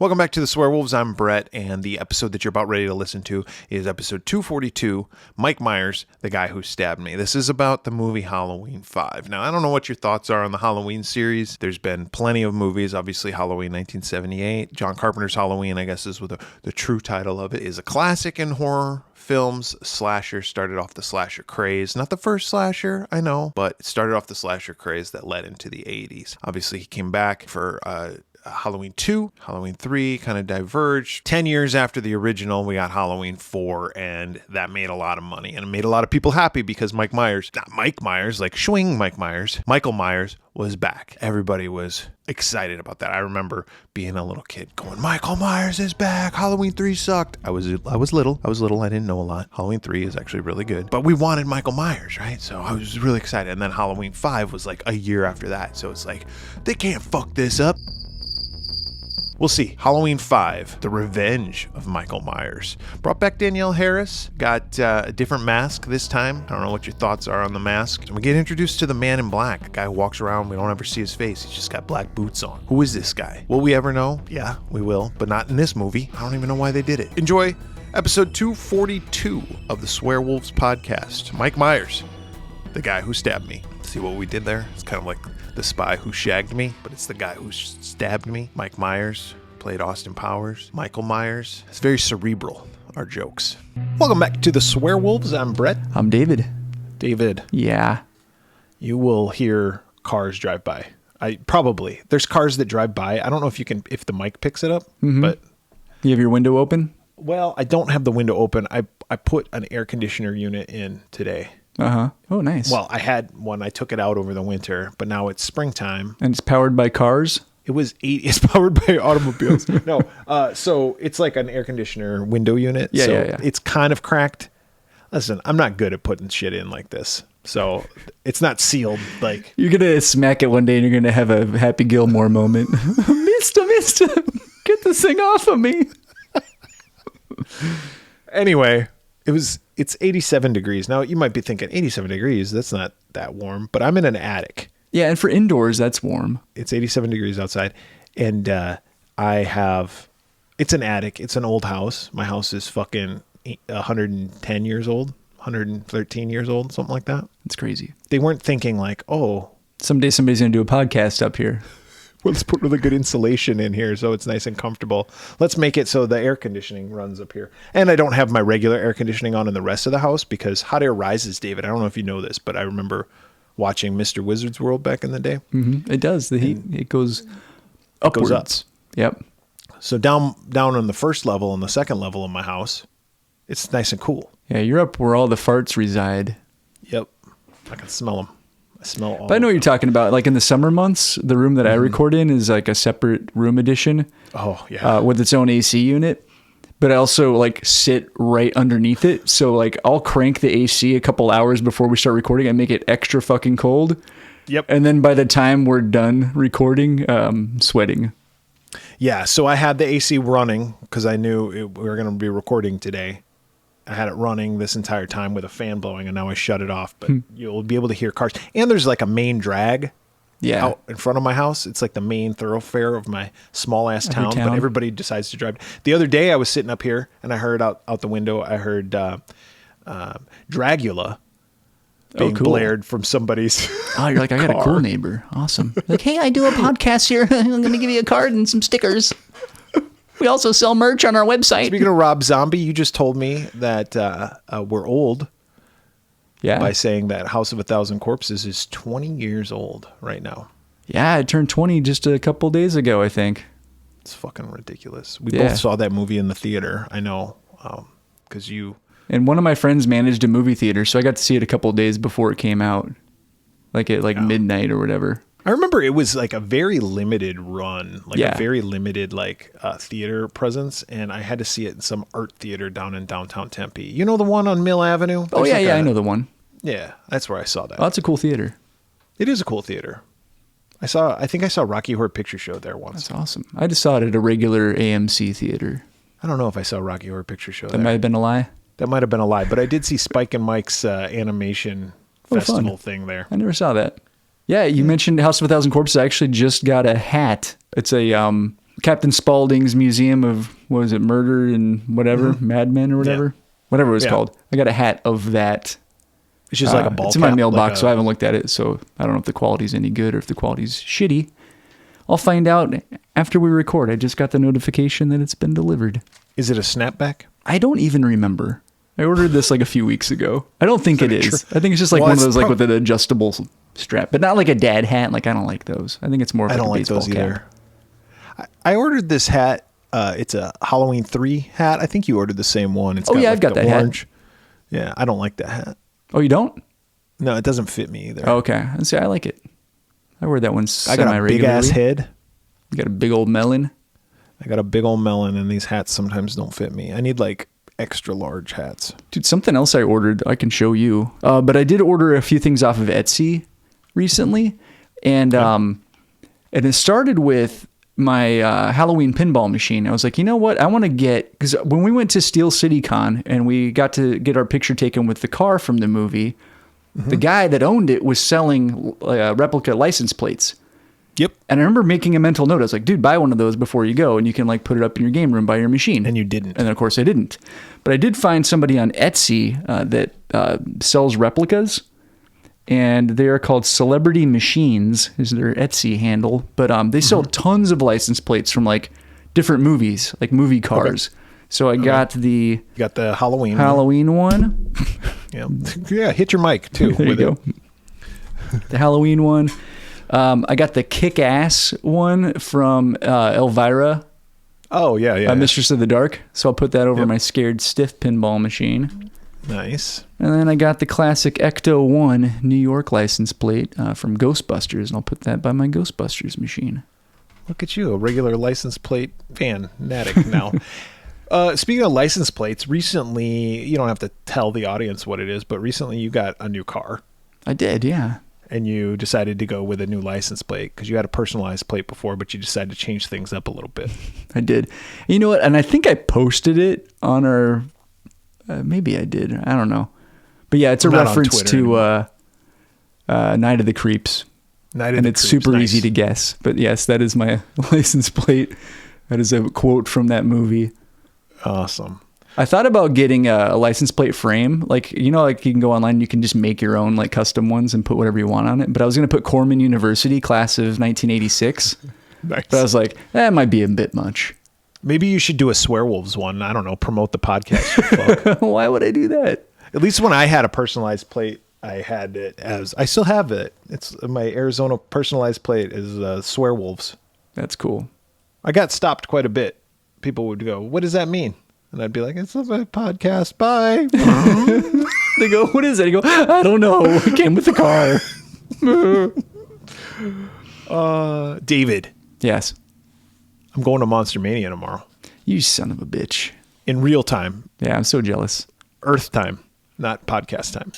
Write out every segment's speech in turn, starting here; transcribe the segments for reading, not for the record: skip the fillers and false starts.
Welcome back to the Swearwolves. I'm Bret, and the episode that you're about ready to listen to is episode 242, Mike Myers, the guy who stabbed me. This is about the movie Halloween 5. Now, I don't know what your thoughts are on the Halloween series. There's been plenty of movies. Obviously, Halloween 1978. John Carpenter's Halloween, I guess, is what the true title of it is. A classic in horror films. Slasher started off the slasher craze. Not the first slasher, I know, but it started off the slasher craze that led into the 80s. Obviously, he came back for Halloween 2, Halloween 3 kind of diverged. 10 years after the original, we got Halloween 4, and that made a lot of money. And it made a lot of people happy because Michael Myers, Michael Myers was back. Everybody was excited about that. I remember being a little kid going, Michael Myers is back. Halloween 3 sucked. I was little. I didn't know a lot. Halloween 3 is actually really good. But we wanted Michael Myers, right? So I was really excited. And then Halloween 5 was like a year after that. So it's like, they can't fuck this up. We'll see. Halloween 5, The Revenge of Michael Myers. Brought back Danielle Harris. Got a different mask this time. I don't know what your thoughts are on the mask. And we get introduced to the man in black. A guy who walks around. We don't ever see his face. He's just got black boots on. Who is this guy? Will we ever know? Yeah, we will. But not in this movie. I don't even know why they did it. Enjoy episode 242 of the Swearwolves Podcast. Mike Myers, the guy who stabbed me. See what we did there? It's kind of like The Spy Who Shagged Me, but it's the guy who stabbed me. Mike Myers played Austin Powers. Michael Myers. It's very cerebral, our jokes. Welcome back to the Swearwolves. I'm Bret. I'm David. David. Yeah. You will hear cars drive by. There's cars that drive by. I don't know if the mic picks it up, but. You have your window open? Well, I don't have the window open. I put an air conditioner unit in today. Uh-huh. Oh, nice. Well, I had one. I took it out over the winter, but now it's springtime. And it's powered by cars? It's powered by automobiles. No. So it's like an air conditioner window unit. Yeah. It's kind of cracked. Listen, I'm not good at putting shit in like this. So it's not sealed. Like, you're going to smack it one day and you're going to have a Happy Gilmore moment. Mister, get this thing off of me. Anyway, it's 87 degrees. Now, you might be thinking, 87 degrees, that's not that warm. But I'm in an attic. Yeah, and for indoors, that's warm. It's 87 degrees outside. And it's an attic. It's an old house. My house is fucking 110 years old, 113 years old, something like that. It's crazy. They weren't thinking like, oh. Someday somebody's going to do a podcast up here. Let's put really good insulation in here so it's nice and comfortable. Let's make it so the air conditioning runs up here. And I don't have my regular air conditioning on in the rest of the house because hot air rises, David. I don't know if you know this, but I remember watching Mr. Wizard's World back in the day. Mm-hmm. It does. The heat, it goes upwards. It goes up. Yep. So down on the first level and the second level of my house, it's nice and cool. Yeah, you're up where all the farts reside. Yep. I can smell them. But I know what you're talking about. Like in the summer months, the room that I record in is like a separate room edition. Oh, yeah. With its own AC unit. But I also like sit right underneath it. So like I'll crank the AC a couple hours before we start recording and make it extra fucking cold. Yep. And then by the time we're done recording, sweating. Yeah. So I had the AC running because I knew we were going to be recording today. I had it running this entire time with a fan blowing, and now I shut it off. But you'll be able to hear cars. And there's like a main drag out in front of my house. It's like the main thoroughfare of my small-ass town, but everybody decides to drive. The other day, I was sitting up here, and I heard out the window, I heard Dragula being blared from somebody's Oh, you're like, I got a cool neighbor. Awesome. Like, hey, I do a podcast here. I'm going to give you a card and some stickers. We also sell merch on our website. Speaking of Rob Zombie, you just told me that we're old. Yeah. By saying that House of a Thousand Corpses is 20 years old right now. Yeah, it turned 20 just a couple days ago, I think. It's fucking ridiculous. We both saw that movie in the theater. I know, because you. And one of my friends managed a movie theater, so I got to see it a couple of days before it came out, like at midnight or whatever. I remember it was like a very limited run, a very limited theater presence, and I had to see it in some art theater down in downtown Tempe. You know the one on Mill Avenue? Oh, yeah, I know the one. Yeah, that's where I saw that. Oh, that's a cool theater. It is a cool theater. I think I saw Rocky Horror Picture Show there once. That's awesome. I just saw it at a regular AMC theater. I don't know if I saw Rocky Horror Picture Show there. That might have been a lie. That might have been a lie, but I did see Spike and Mike's animation festival thing there. I never saw that. Yeah, you mentioned House of a Thousand Corpses. I actually just got a hat. It's a Captain Spaulding's Museum of, what was it, Murder and whatever, Mad Men or whatever. Yeah. Whatever it was called. I got a hat of that. It's just like a ball It's in my cap, mailbox, so I haven't looked at it. So I don't know if the quality's any good or if the quality's shitty. I'll find out after we record. I just got the notification that it's been delivered. Is it a snapback? I don't even remember. I ordered this like a few weeks ago. I don't think it is. I think it's just like one of those like with an adjustable strap, but not like a dad hat. Like I don't like those. I think it's more of like a baseball cap. I don't like those either. I ordered this hat. It's a Halloween 3 hat. I think you ordered the same one. It's I've got that orange hat. Yeah, I don't like that hat. Oh, you don't? No, it doesn't fit me either. Oh, okay. I see. I like it. I wear that one semi-regularly. I got a big ass head. You got a big old melon. I got a big old melon, and these hats sometimes don't fit me. I need like extra large hats. Dude, something else I ordered, I can show you. But I did order a few things off of Etsy recently, and it started with my Halloween pinball machine. I was like, you know what? I want to get, because when we went to Steel City Con and we got to get our picture taken with the car from the movie, the guy that owned it was selling replica license plates. Yep. And I remember making a mental note. I was like, dude, buy one of those before you go, and you can like put it up in your game room by your machine. And you didn't. And then, of course, I didn't. But I did find somebody on Etsy that sells replicas, and they are called Celebrity Machines is their Etsy handle. But they sell tons of license plates from like different movies, like movie cars. Okay. So I got the... You got the Halloween one. Yeah, hit your mic, too. There you go. The Halloween one. I got the Kick-Ass one from Elvira. Oh, yeah. Mistress of the Dark. So I'll put that over my Scared Stiff pinball machine. Nice. And then I got the classic Ecto 1 New York license plate from Ghostbusters, and I'll put that by my Ghostbusters machine. Look at you, a regular license plate fanatic now. Speaking of license plates, recently, you don't have to tell the audience what it is, but recently you got a new car. I did, yeah. And you decided to go with a new license plate because you had a personalized plate before, but you decided to change things up a little bit. I did. You know what? And I think I posted it on our... maybe I did. I don't know. But yeah, it's a reference to Night of the Creeps. And it's super easy to guess. But yes, that is my license plate. That is a quote from that movie. Awesome. I thought about getting a license plate frame. Like, you know, like you can go online, you can just make your own like custom ones and put whatever you want on it. But I was going to put Corman University, class of 1986. Nice. But I was like, that might be a bit much. Maybe you should do a Swearwolves one. I don't know. Promote the podcast. Why would I do that? At least when I had a personalized plate, I had it as... I still have it. It's my Arizona personalized plate is Swearwolves. That's cool. I got stopped quite a bit. People would go, what does that mean? And I'd be like, it's a podcast. Bye. They go, what is it? I go, I don't know. It came with the car. David. Yes. I'm going to Monster Mania tomorrow. You son of a bitch. In real time. Yeah, I'm so jealous. Earth time, not podcast time.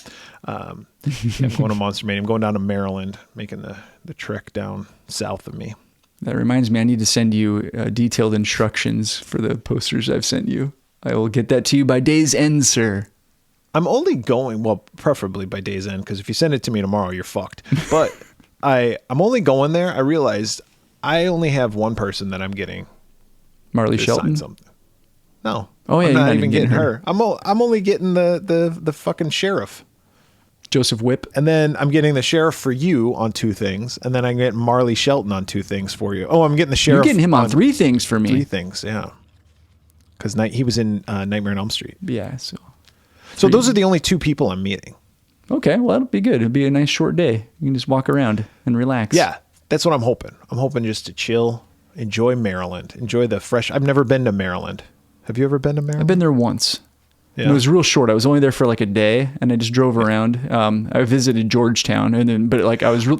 I'm going to Monster Mania. I'm going down to Maryland, making the trek down south of me. That reminds me, I need to send you detailed instructions for the posters I've sent you. I will get that to you by day's end, sir. I'm only going, well, preferably by day's end, because if you send it to me tomorrow, you're fucked. But I'm only going there. I realized I only have one person that I'm getting. Marley Shelton? Something. No. Oh, yeah, I'm not even getting her. I'm only getting the fucking sheriff. Joseph Whip. And then I'm getting the sheriff for you on 2 things. And then I'm getting Marley Shelton on 2 things for you. Oh, I'm getting the sheriff. You're getting him on 3 things for me. 3 things, yeah. Because he was in Nightmare on Elm Street. Yeah. So those are the only 2 people I'm meeting. Okay, well, that'll be good. It'll be a nice short day. You can just walk around and relax. Yeah, that's what I'm hoping. I'm hoping just to chill, enjoy Maryland, enjoy the fresh... I've never been to Maryland. Have you ever been to Maryland? I've been there once. Yeah. It was real short. I was only there for like a day, and I just drove around. I visited Georgetown,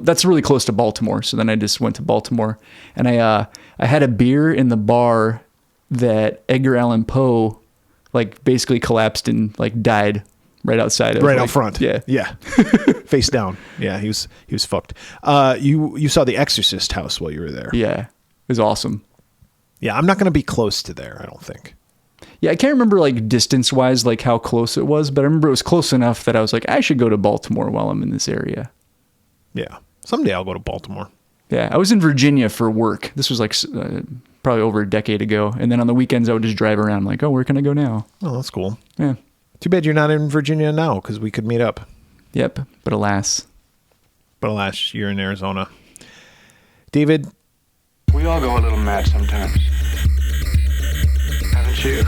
that's really close to Baltimore. So then I just went to Baltimore, and I had a beer in the bar that Edgar Allan Poe, like basically collapsed and like died right outside of. Right out front. Yeah. Face down. Yeah, he was fucked. You saw the Exorcist house while you were there. Yeah, it was awesome. Yeah, I'm not going to be close to there, I don't think. Yeah, I can't remember like distance-wise like how close it was, but I remember it was close enough that I was like, I should go to Baltimore while I'm in this area. Yeah. Someday I'll go to Baltimore. Yeah, I was in Virginia for work. This was like probably over a decade ago. And then on the weekends, I would just drive around like, oh, where can I go now? Oh, that's cool. Yeah. Too bad you're not in Virginia now because we could meet up. Yep. But alas, you're in Arizona. David. We all go a little mad sometimes. Haven't you?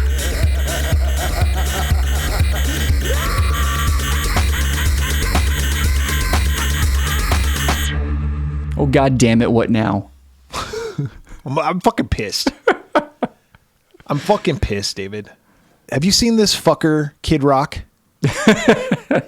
oh, God damn it. What now? I'm fucking pissed. I'm fucking pissed, David. Have you seen this fucker, Kid Rock?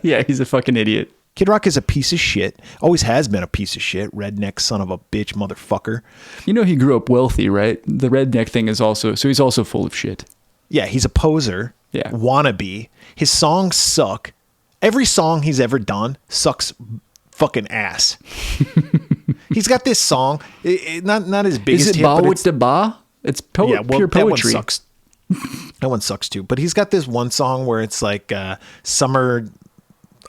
Yeah, he's a fucking idiot. Kid Rock is a piece of shit. Always has been a piece of shit. Redneck son of a bitch motherfucker. You know he grew up wealthy, right? The redneck thing is also... So he's also full of shit. Yeah, he's a poser. Yeah. Wannabe. His songs suck. Every song he's ever done sucks fucking ass. He's got this song. Not his biggest hit. Is it Ba with the Ba? It's pure poetry. That one sucks. That one sucks too. But he's got this one song where it's like summer...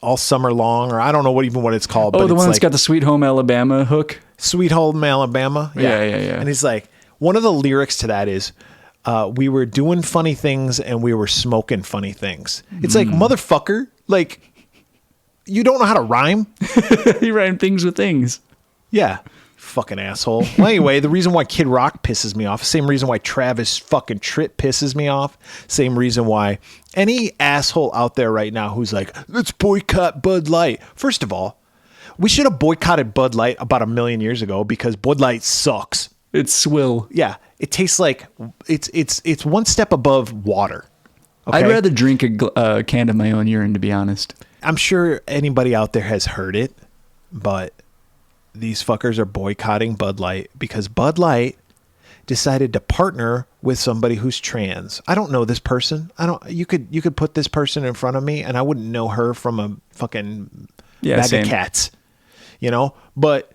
all summer long, or I don't know what it's called. Oh, but the it's one that's like, got the Sweet Home Alabama hook? Sweet Home Alabama. Yeah. And he's like, one of the lyrics to that is, we were doing funny things and we were smoking funny things. It's like, motherfucker, like, you don't know how to rhyme? You rhyme things with things. Yeah. Fucking asshole. Well, anyway, the reason why Kid Rock pisses me off, same reason why Travis fucking Tritt pisses me off, same reason why any asshole out there right now who's like, let's boycott Bud Light. First of all, we should have boycotted Bud Light about 1 million years ago because Bud Light sucks. It's swill. Yeah. It tastes like it's one step above water. Okay? I'd rather drink a can of my own urine, to be honest. I'm sure anybody out there has heard it, but these fuckers are boycotting Bud Light because Bud Light decided to partner with somebody who's trans. I don't know this person. You could put this person in front of me and I wouldn't know her from a fucking bag of cats, but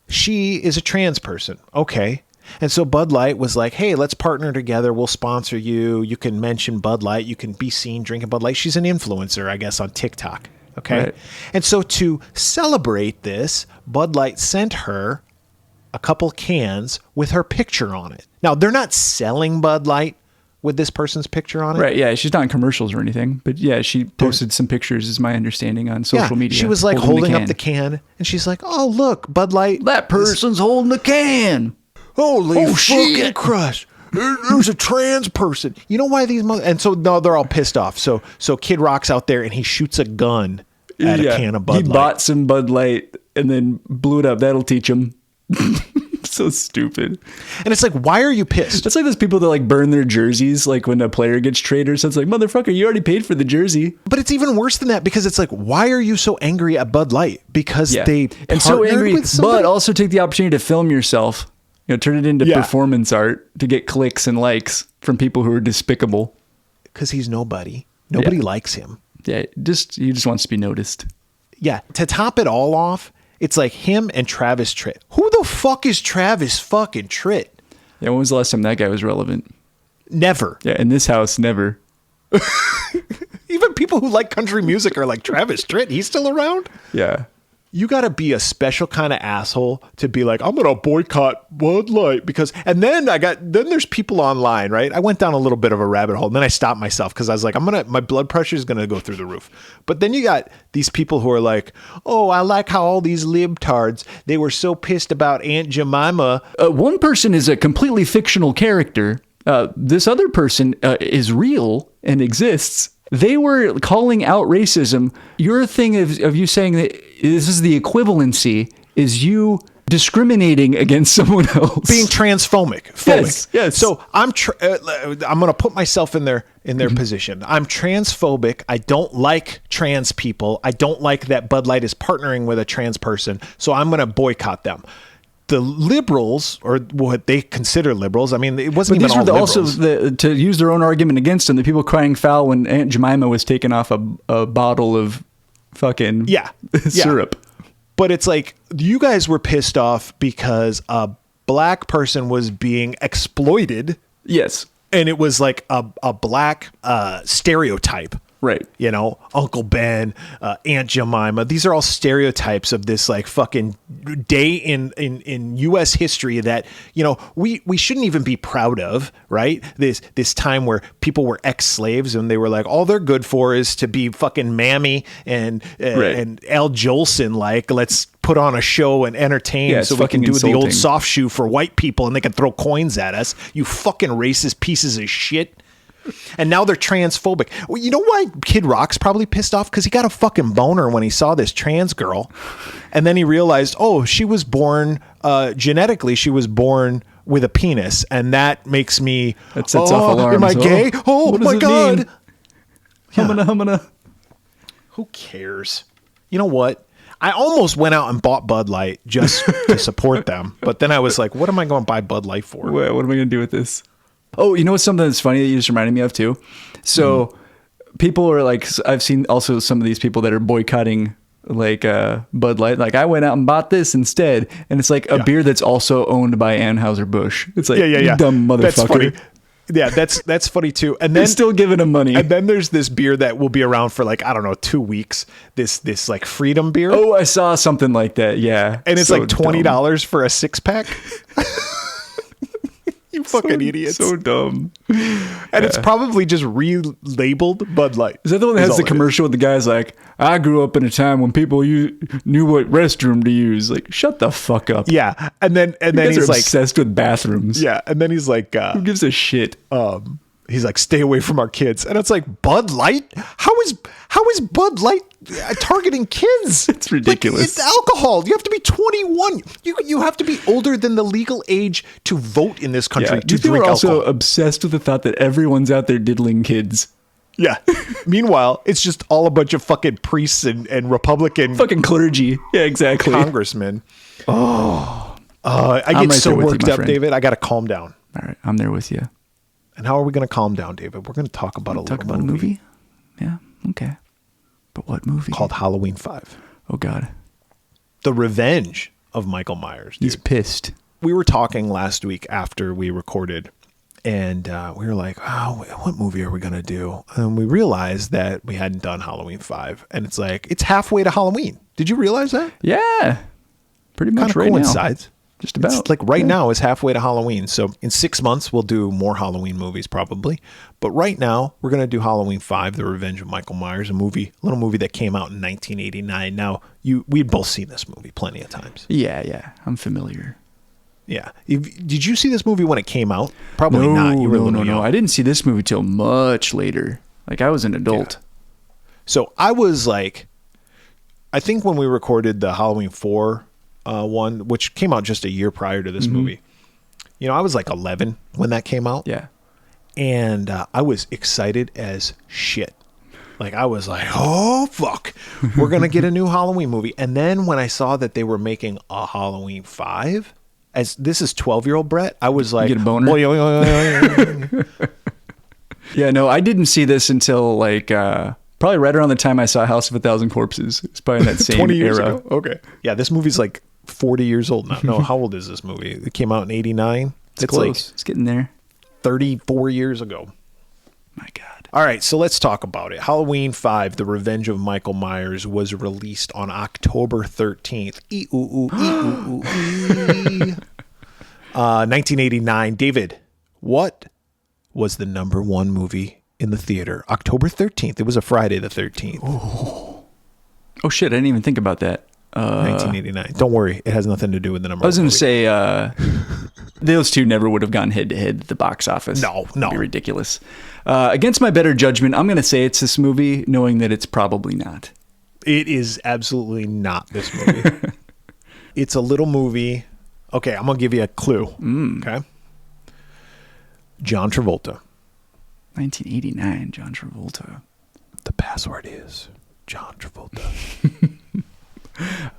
she is a trans person. Okay. And so Bud Light was like, hey, let's partner together. We'll sponsor you. You can mention Bud Light. You can be seen drinking Bud Light. She's an influencer, I guess, on TikTok. Okay. Right. And so to celebrate this, Bud Light sent her a couple cans with her picture on it. Now, they're not selling Bud Light with this person's picture on it. Right. Yeah. She's not in commercials or anything. But yeah, she posted some pictures, is my understanding, on social media. She was like holding up the can and she's like, oh, look, Bud Light. That person's holding the can. Holy fucking Christ. There's a trans person. You know why these and so no, they're all pissed off. So Kid Rock's out there and he shoots a gun at a can of Bud Light. He bought some Bud Light and then blew it up. That'll teach him. So stupid. And it's like, why are you pissed? It's like those people that like burn their jerseys, like when a player gets traded. So it's like, motherfucker, you already paid for the jersey. But it's even worse than that because it's like, why are you so angry at Bud Light? Because they and so angry, but also take the opportunity to film yourself. Turn it into performance art to get clicks and likes from people who are despicable. Because he's nobody. Nobody likes him. Yeah, he just wants to be noticed. Yeah. To top it all off, it's like him and Travis Tritt. Who the fuck is Travis fucking Tritt? Yeah, when was the last time that guy was relevant? Never. Yeah, in this house, never. Even people who like country music are like, Travis Tritt, he's still around? Yeah. You got to be a special kind of asshole to be like, I'm going to boycott Bud Light because, and then there's people online, right? I went down a little bit of a rabbit hole and then I stopped myself because I was like, my blood pressure is going to go through the roof. But then you got these people who are like, oh, I like how all these libtards, they were so pissed about Aunt Jemima. One person is a completely fictional character. This other person is real and exists. They were calling out racism. Your thing of you saying that this is the equivalency is you discriminating against someone else. Being transphobic. Yes. So I'm going to put myself in their position. I'm transphobic. I don't like trans people. I don't like that Bud Light is partnering with a trans person. So I'm going to boycott them. The liberals, or what they consider liberals, I mean, it wasn't even all liberals. Also, to use their own argument against them, the people crying foul when Aunt Jemima was taking off a bottle of fucking syrup. But it's like, you guys were pissed off because a black person was being exploited. Yes. And it was like a black stereotype. Right. You know, Uncle Ben, Aunt Jemima. These are all stereotypes of this like fucking day in U.S. history that, you know, we shouldn't even be proud of, right? This time where people were ex-slaves and they were like, all they're good for is to be fucking Mammy and Al Jolson. Like, let's put on a show and entertain so we can do the old soft shoe for white people and they can throw coins at us. You fucking racist pieces of shit. And now they're transphobic. Well, you know why Kid Rock's probably pissed off? Because he got a fucking boner when he saw this trans girl. And then he realized, oh, she was born, genetically, she was born with a penis. And that makes me, that sets off alarms. Am I gay? Oh my God. Humana. Who cares? You know what? I almost went out and bought Bud Light just to support them. But then I was like, what am I going to buy Bud Light for? What am I going to do with this? Oh, you know what's something that's funny that you just reminded me of too? So people are like, I've seen also some of these people that are boycotting like Bud Light. Like, I went out and bought this instead. And it's like a beer that's also owned by Anheuser-Busch. It's like, you dumb motherfucker. That's funny. Yeah, that's funny too. And then they're still giving them money. And then there's this beer that will be around for like, I don't know, 2 weeks. This like Freedom beer. Oh, I saw something like that. Yeah. And it's so like $20 for a 6-pack. You fucking idiots. So dumb. And it's probably just relabeled Bud Light. Is that the one that has the commercial with the guy's like, I grew up in a time when people knew what restroom to use. Like, shut the fuck up. Yeah. And then he's like obsessed with bathrooms. Yeah. And then he's like, who gives a shit? He's like, stay away from our kids. And it's like, Bud Light? How is Bud Light targeting kids? It's ridiculous. Like, it's alcohol. You have to be 21. You have to be older than the legal age to vote in this country to drink alcohol. People are also obsessed with the thought that everyone's out there diddling kids. Yeah. Meanwhile, it's just all a bunch of fucking priests and Republican fucking clergy. Yeah, exactly. Congressmen. I get so worked up, David. I got to calm down. All right, I'm there with you. And how are we going to calm down, David? We're going to talk about a movie. Yeah, okay. But what movie? Called Halloween 5. Oh, God. The revenge of Michael Myers. Dude. He's pissed. We were talking last week after we recorded, and we were like, oh, what movie are we going to do? And we realized that we hadn't done Halloween 5. And it's like, it's halfway to Halloween. Did you realize that? Yeah. Pretty much right coincides. Now. Just about. It's like right now is halfway to Halloween. So in 6 months, we'll do more Halloween movies probably. But right now, we're going to do Halloween 5, The Revenge of Michael Myers, a little movie that came out in 1989. Now, we'd both seen this movie plenty of times. Yeah. I'm familiar. Yeah. Did you see this movie when it came out? Probably not. You were No. I didn't see this movie till much later. Like, I was an adult. Yeah. So I was like, I think when we recorded the Halloween 4 one, which came out just a year prior to this movie. You know, I was like 11 when that came out. Yeah. And I was excited as shit. Like, I was like, oh, fuck. We're going to get a new Halloween movie. And then when I saw that they were making a Halloween 5, as this is 12-year-old Bret, I was like, you get a boner? Yeah, no, I didn't see this until like probably right around the time I saw House of a Thousand Corpses. It's probably in that same 20 years era. Ago? Okay. Yeah, this movie's like 40 years old now. No, how old is this movie? It came out in 89. It's close. Like it's getting there. 34 years ago. My God. All right, so let's talk about it. Halloween 5, The Revenge of Michael Myers, was released on October 13th. 1989. David, what was the number one movie in the theater? October 13th. It was a Friday the 13th. Oh shit, I didn't even think about that. 1989. Don't worry, it has nothing to do with the number. I was going to say those two never would have gone head to head at the box office. No. It'd be ridiculous. Against my better judgment, I'm going to say it's this movie, knowing that it's probably not. It is absolutely not this movie. It's a little movie. Okay, I'm going to give you a clue. Okay. John Travolta. 1989, John Travolta. The password is John Travolta.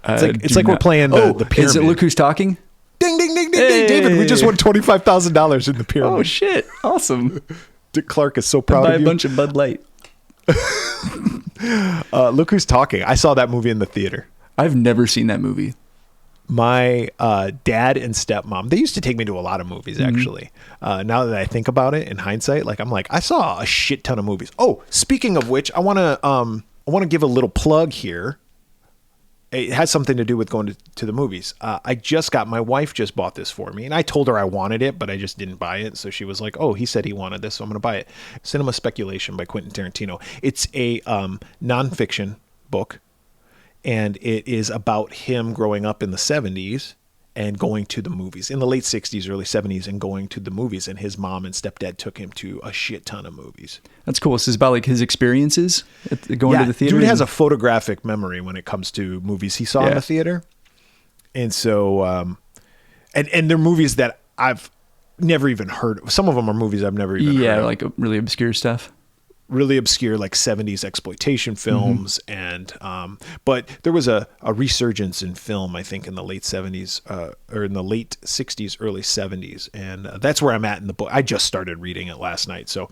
It's like we're playing the pyramid. Is it Look Who's Talking? Ding, ding, ding, ding, ding. David, we just won $25,000 in the pyramid. Oh, shit. Awesome. Dick Clark is so proud of you. Buy a bunch of Bud Light. Look Who's Talking. I saw that movie in the theater. I've never seen that movie. My dad and stepmom, they used to take me to a lot of movies, actually. Now that I think about it in hindsight, like I'm like, I saw a shit ton of movies. Oh, speaking of which, I want to give a little plug here. It has something to do with going to the movies. My wife just bought this for me, and I told her I wanted it, but I just didn't buy it. So she was like, oh, he said he wanted this, so I'm going to buy it. Cinema Speculation by Quentin Tarantino. It's a nonfiction book, and it is about him growing up in the 70s and going to the movies in the late 60s, early 70s, and going to the movies. And his mom and stepdad took him to a shit ton of movies. That's cool. So it's about like his experiences going to the theater. Dude has a photographic memory when it comes to movies he saw in the theater. And so, and they're movies that I've never even heard of. Some of them are movies I've never even heard of. Yeah, like really obscure stuff. Really obscure, like 70s exploitation films. And but there was a resurgence in film, I think, in the late 70s or in the late 60s, early 70s. And that's where I'm at in the book. I just started reading it last night. So,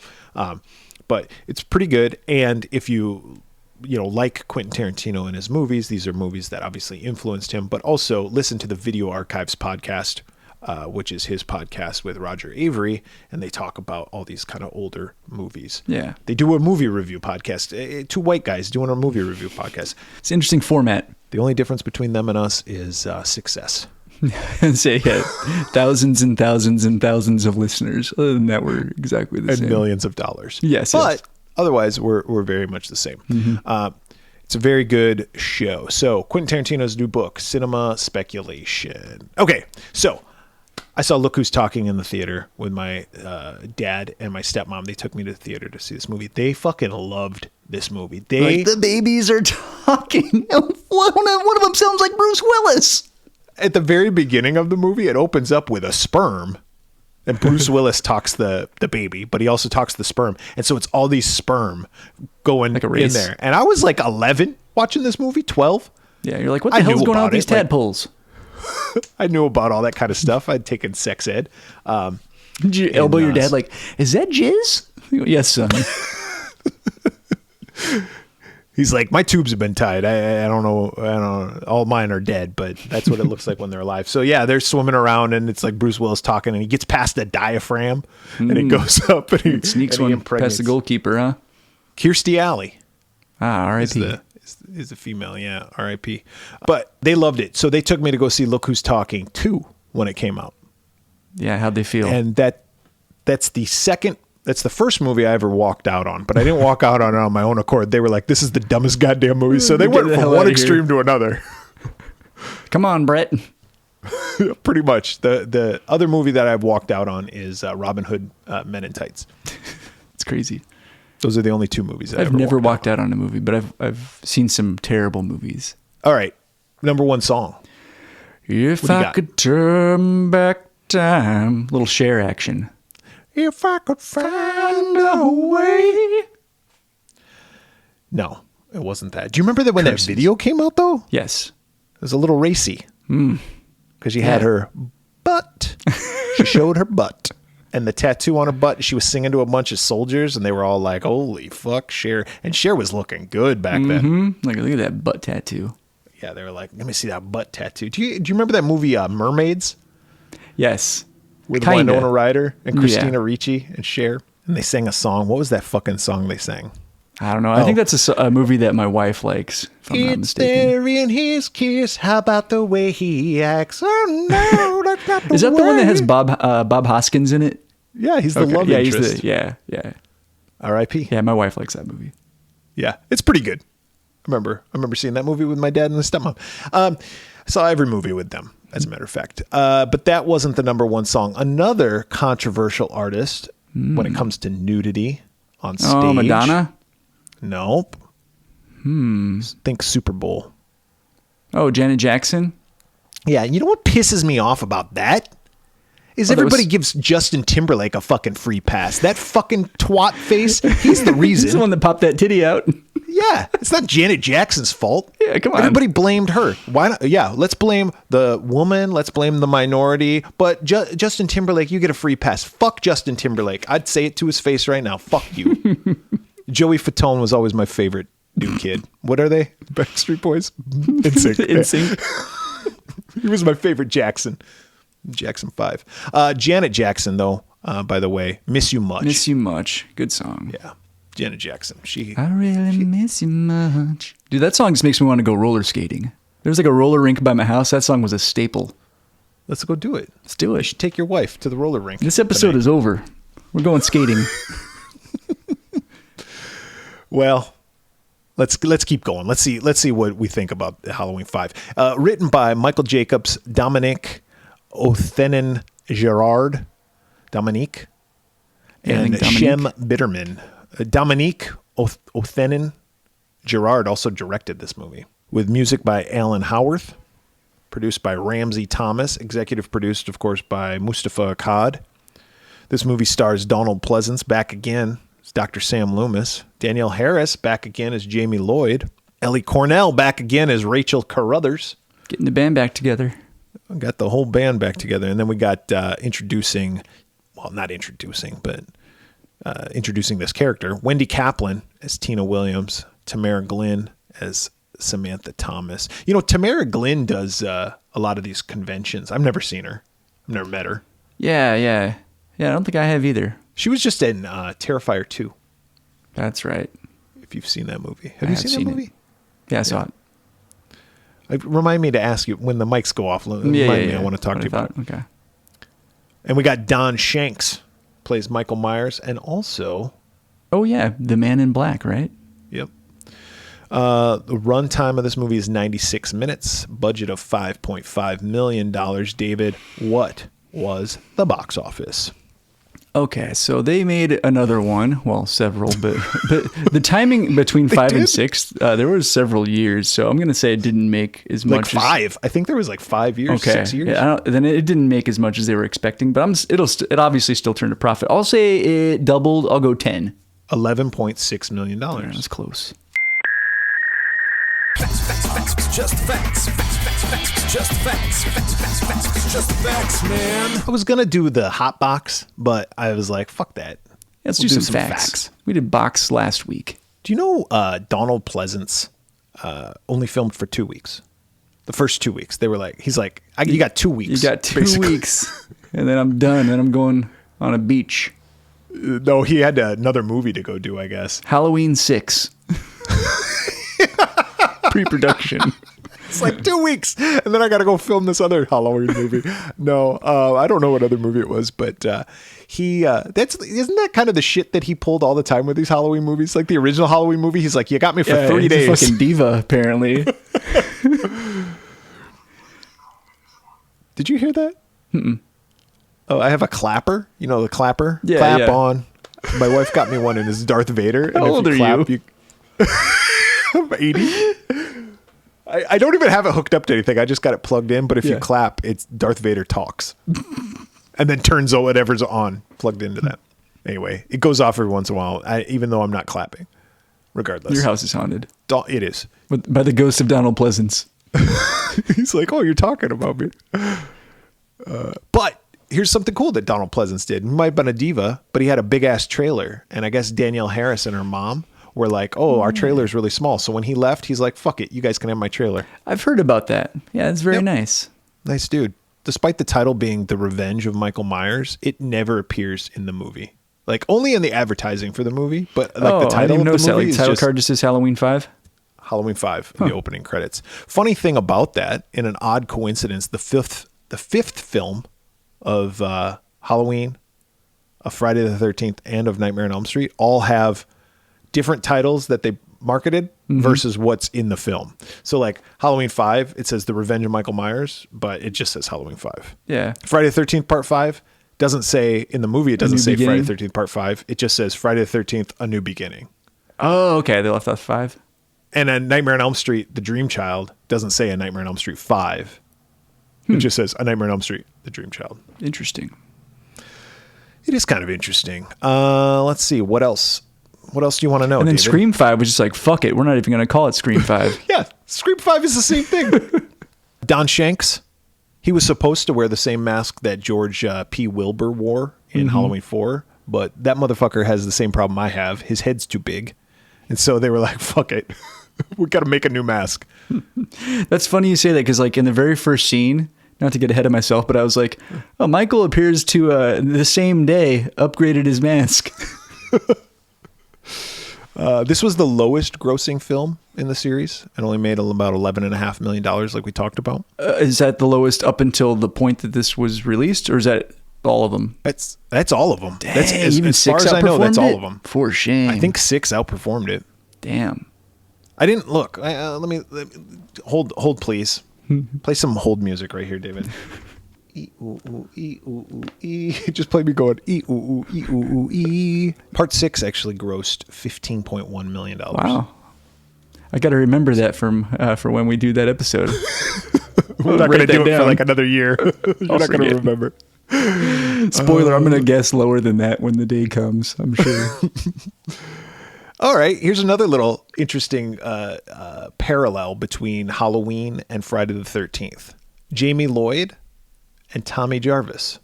but it's pretty good. And if you like Quentin Tarantino and his movies, these are movies that obviously influenced him, but also listen to the Video Archives podcast, which is his podcast with Roger Avery, and they talk about all these kind of older movies. Yeah. They do a movie review podcast. Two white guys doing a movie review podcast. It's an interesting format. The only difference between them and us is success. Say thousands and thousands and thousands of listeners. Other than that, we're exactly the same. And millions of dollars. Yes. But otherwise, we're very much the same. It's a very good show. So Quentin Tarantino's new book, Cinema Speculation. Okay, so I saw Look Who's Talking in the theater with my dad and my stepmom. They took me to the theater to see this movie. They fucking loved this movie. Like the babies are talking. One of them sounds like Bruce Willis. At the very beginning of the movie, it opens up with a sperm. And Bruce Willis talks the baby, but he also talks the sperm. And so it's all these sperm going like a in there. And I was like 11 watching this movie, 12. Yeah, you're like, what the hell's going on with these tadpoles? I knew about all that kind of stuff. I'd taken sex ed. Did you elbow your dad like, is that jizz? Yes, son. He's like, my tubes have been tied. I don't know. All mine are dead, but that's what it looks like when they're alive. So yeah, they're swimming around and it's like Bruce Willis talking and he gets past the diaphragm and it goes up and he sneaks one past the goalkeeper, huh? Kirstie Alley. R.I.P. Is the female, yeah, R.I.P. But they loved it. So they took me to go see Look Who's Talking 2 when it came out. Yeah, how'd they feel? And that's the first movie I ever walked out on, but I didn't walk out on my own accord. They were like, this is the dumbest goddamn movie. So they went from one extreme to another. Come on, Bret. Pretty much. The other movie that I've walked out on is Robin Hood Men in Tights. It's crazy. Those are the only two movies that I've never walked out on a movie, but I've seen some terrible movies. All right. Number one song. If I could turn back time. Little Cher action. If I could find a way. No, it wasn't that. Do you remember that when that video came out, though? Yes. It was a little racy. Because she had her butt. She showed her butt. And the tattoo on her butt, she was singing to a bunch of soldiers, and they were all like, holy fuck, Cher. And Cher was looking good back then. Like, look at that butt tattoo. Yeah, they were like, let me see that butt tattoo. Do you remember that movie Mermaids? Yes. With Winona Ryder and Christina Ricci and Cher. And they sang a song. What was that fucking song they sang? I don't know. I think that's a movie that my wife likes, if I'm not mistaken. There in his kiss. How about the way he acts? Oh, no, that's not the Is that the one that has Bob Hoskins in it? Yeah, he's the love interest. Yeah. R.I.P. Yeah, my wife likes that movie. Yeah, it's pretty good. I remember seeing that movie with my dad and the stepmom. I saw every movie with them, as a matter of fact. But that wasn't the number one song. Another controversial artist when it comes to nudity on stage. Oh, Madonna? Nope. Think Super Bowl. Oh, Janet Jackson? Yeah, you know what pisses me off about that? Is everybody gives Justin Timberlake a fucking free pass. That fucking twat face, he's the reason. He's the one that popped that titty out. Yeah, it's not Janet Jackson's fault. Yeah, come on. Everybody blamed her. Why not? Yeah, let's blame the woman. Let's blame the minority. But Justin Timberlake, you get a free pass. Fuck Justin Timberlake. I'd say it to his face right now. Fuck you. Joey Fatone was always my favorite new kid. What are they? Backstreet Boys? NSYNC. He was my favorite Jackson. Jackson 5. Janet Jackson, though, by the way, Miss You Much. Miss You Much. Good song. Yeah. Janet Jackson. I really miss you much. Dude, that song just makes me want to go roller skating. There's like a roller rink by my house. That song was a staple. Let's go do it. Let's do it. You should take your wife to the roller rink. This episode is over. We're going skating. Well, let's keep going. Let's see what we think about Halloween 5. Written by Michael Jacobs, Dominique Othenin Gerard, Dominique, and Shem Bitterman. Dominique Othenin Gerard also directed this movie, with music by Alan Howarth, produced by Ramsey Thomas, executive produced, of course, by Mustafa Akkad. This movie stars Donald Pleasance back again as Dr. Sam Loomis, Danielle Harris back again as Jamie Lloyd, Ellie Cornell back again as Rachel Carruthers. Getting the band back together. Got the whole band back together. And then we got introducing this character, Wendy Kaplan as Tina Williams, Tamara Glynn as Samantha Thomas. You know, Tamara Glynn does a lot of these conventions. I've never seen her. I've never met her. Yeah, I don't think I have either. She was just in Terrifier 2. That's right. If you've seen that movie. Have you seen that movie? Yeah, I saw it. Remind me to ask you when the mics go off. Remind me. I want to talk to you about it. Okay. And we got Don Shanks, plays Michael Myers, and also... Oh, yeah, the Man in Black, right? Yep. The runtime of this movie is 96 minutes. Budget of $5.5 million. David, what was the box office? Okay, so they made another one. Well, several, but the timing between 5 and 6, there was several years. So I'm going to say it didn't make as much. Like 5. I think there was like 5 years, okay. 6 years. Yeah, then it didn't make as much as they were expecting, but it obviously still turned a profit. I'll say it doubled. I'll go 10. $11.6 million. Yeah, that's close. Just facts. Just facts, man. I was going to do the hot box, but I was like, fuck that. Let's do some facts. We did box last week. Do you know Donald Pleasance only filmed for 2 weeks? The first 2 weeks. They were like, he's like, you got 2 weeks. You got 2 weeks. And then I'm done. Then I'm going on a beach. No, he had another movie to go do, I guess. Halloween 6. Pre-production. It's like 2 weeks, and then I got to go film this other Halloween movie. No, I don't know what other movie it was, but isn't that kind of the shit that he pulled all the time with these Halloween movies? Like the original Halloween movie, he's like, you got me for 3 days. He's a fucking diva, apparently. Did you hear that? Mm-mm. Oh, I have a clapper. You know the clapper? Yeah, Clap on. My wife got me one, and it's Darth Vader. How old are you? I'm 80. I don't even have it hooked up to anything. I just got it plugged in. But if you clap, it's Darth Vader talks. And then turns on whatever's on plugged into that. Anyway, it goes off every once in a while, even though I'm not clapping. Regardless. Your house is haunted. It is. By the ghost of Donald Pleasance. He's like, oh, you're talking about me. But here's something cool that Donald Pleasance did. He might have been a diva, but he had a big-ass trailer. And I guess Danielle Harris and her mom were like, oh, our trailer is really small. So when he left, he's like, fuck it. You guys can have my trailer. I've heard about that. Yeah, it's very nice. Nice dude. Despite the title being The Revenge of Michael Myers, it never appears in the movie. Like, only in the advertising for the movie. But like the title of the movie is title card just says Halloween 5? Halloween 5 in the opening credits. Funny thing about that, in an odd coincidence, the fifth film of Halloween, of Friday the 13th, and of Nightmare on Elm Street all have different titles that they marketed versus what's in the film. So like Halloween 5, it says The Revenge of Michael Myers, but it just says Halloween 5. Yeah. Friday the 13th Part 5 doesn't say, in the movie, it doesn't say Friday the 13th Part 5. It just says Friday the 13th, A New Beginning. Oh, okay. They left off 5. And then Nightmare on Elm Street, The Dream Child doesn't say A Nightmare on Elm Street 5. It just says A Nightmare on Elm Street, The Dream Child. Interesting. It is kind of interesting. Let's see. What else? What else do you want to know, And then David? Scream 5 was just like, fuck it. We're not even going to call it Scream 5. Yeah, Scream 5 is the same thing. Don Shanks, he was supposed to wear the same mask that George P. Wilbur wore in Halloween 4, but that motherfucker has the same problem I have. His head's too big. And so they were like, fuck it. We got to make a new mask. That's funny you say that because, like, in the very first scene, not to get ahead of myself, but I was like, oh, Michael appears to, the same day, upgraded his mask. This was the lowest grossing film in the series and only made about $11.5 million, like we talked about. Is that the lowest up until the point that this was released, or is that all of them? That's all of them. Dang, That's even as far 6 as I know, that's outperformed all it? of them. For shame. I think 6 outperformed it. Damn. I didn't look. Let me hold, please. Play some hold music right here, David. E ooh ooh e ooh ooh e. Just play me going e ooh ooh e ooh ooh e. Part 6 actually grossed $15.1 million. Wow. I got to remember that for when we do that episode. We're not going to do it for like another year. You're I'll not going to forget. remember. Spoiler, I'm going to guess lower than that when the day comes, I'm sure. All right, here's another little interesting parallel between Halloween and Friday the 13th. Jamie Lloyd and Tommy Jarvis.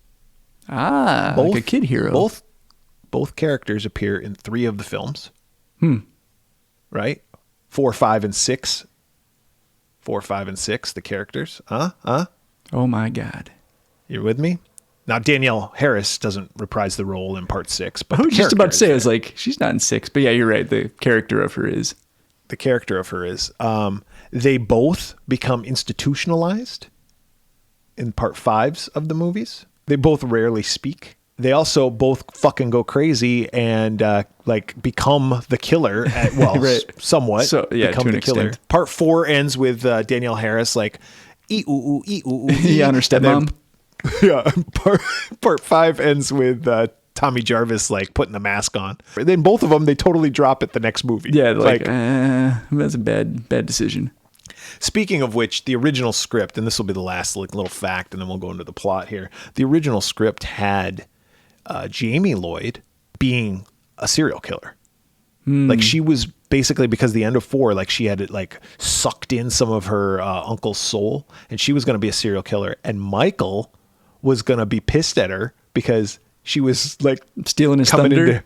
Like a kid hero. Both characters appear in 3 of the films. Right? 4, 5, and 6. 4, 5, and 6, the characters. Oh my God. You're with me? Now, Danielle Harris doesn't reprise the role in part 6. But I was the just about to character say, is I was like, she's not in 6. But yeah, you're right. The character of her is. The character of her is. They both become institutionalized in part 5s of the movies. They both rarely speak. They also both fucking go crazy and like become the killer. Right. Somewhat. So, yeah, become to an the killer. extent. Part 4 ends with Danielle Harris like ee ooh ooh ee ooh ooh. Yeah, on her stepmom. Yeah. Part 5 ends with Tommy Jarvis like putting the mask on. And then both of them they totally drop it the next movie. Yeah, like that's a bad decision. Speaking of which, the original script, and this will be the last little fact, and then we'll go into the plot here. The original script had Jamie Lloyd being a serial killer. Like she was basically, because the end of 4, like she had it like sucked in some of her uncle's soul, and she was going to be a serial killer. And Michael was going to be pissed at her because she was like Stealing his thunder.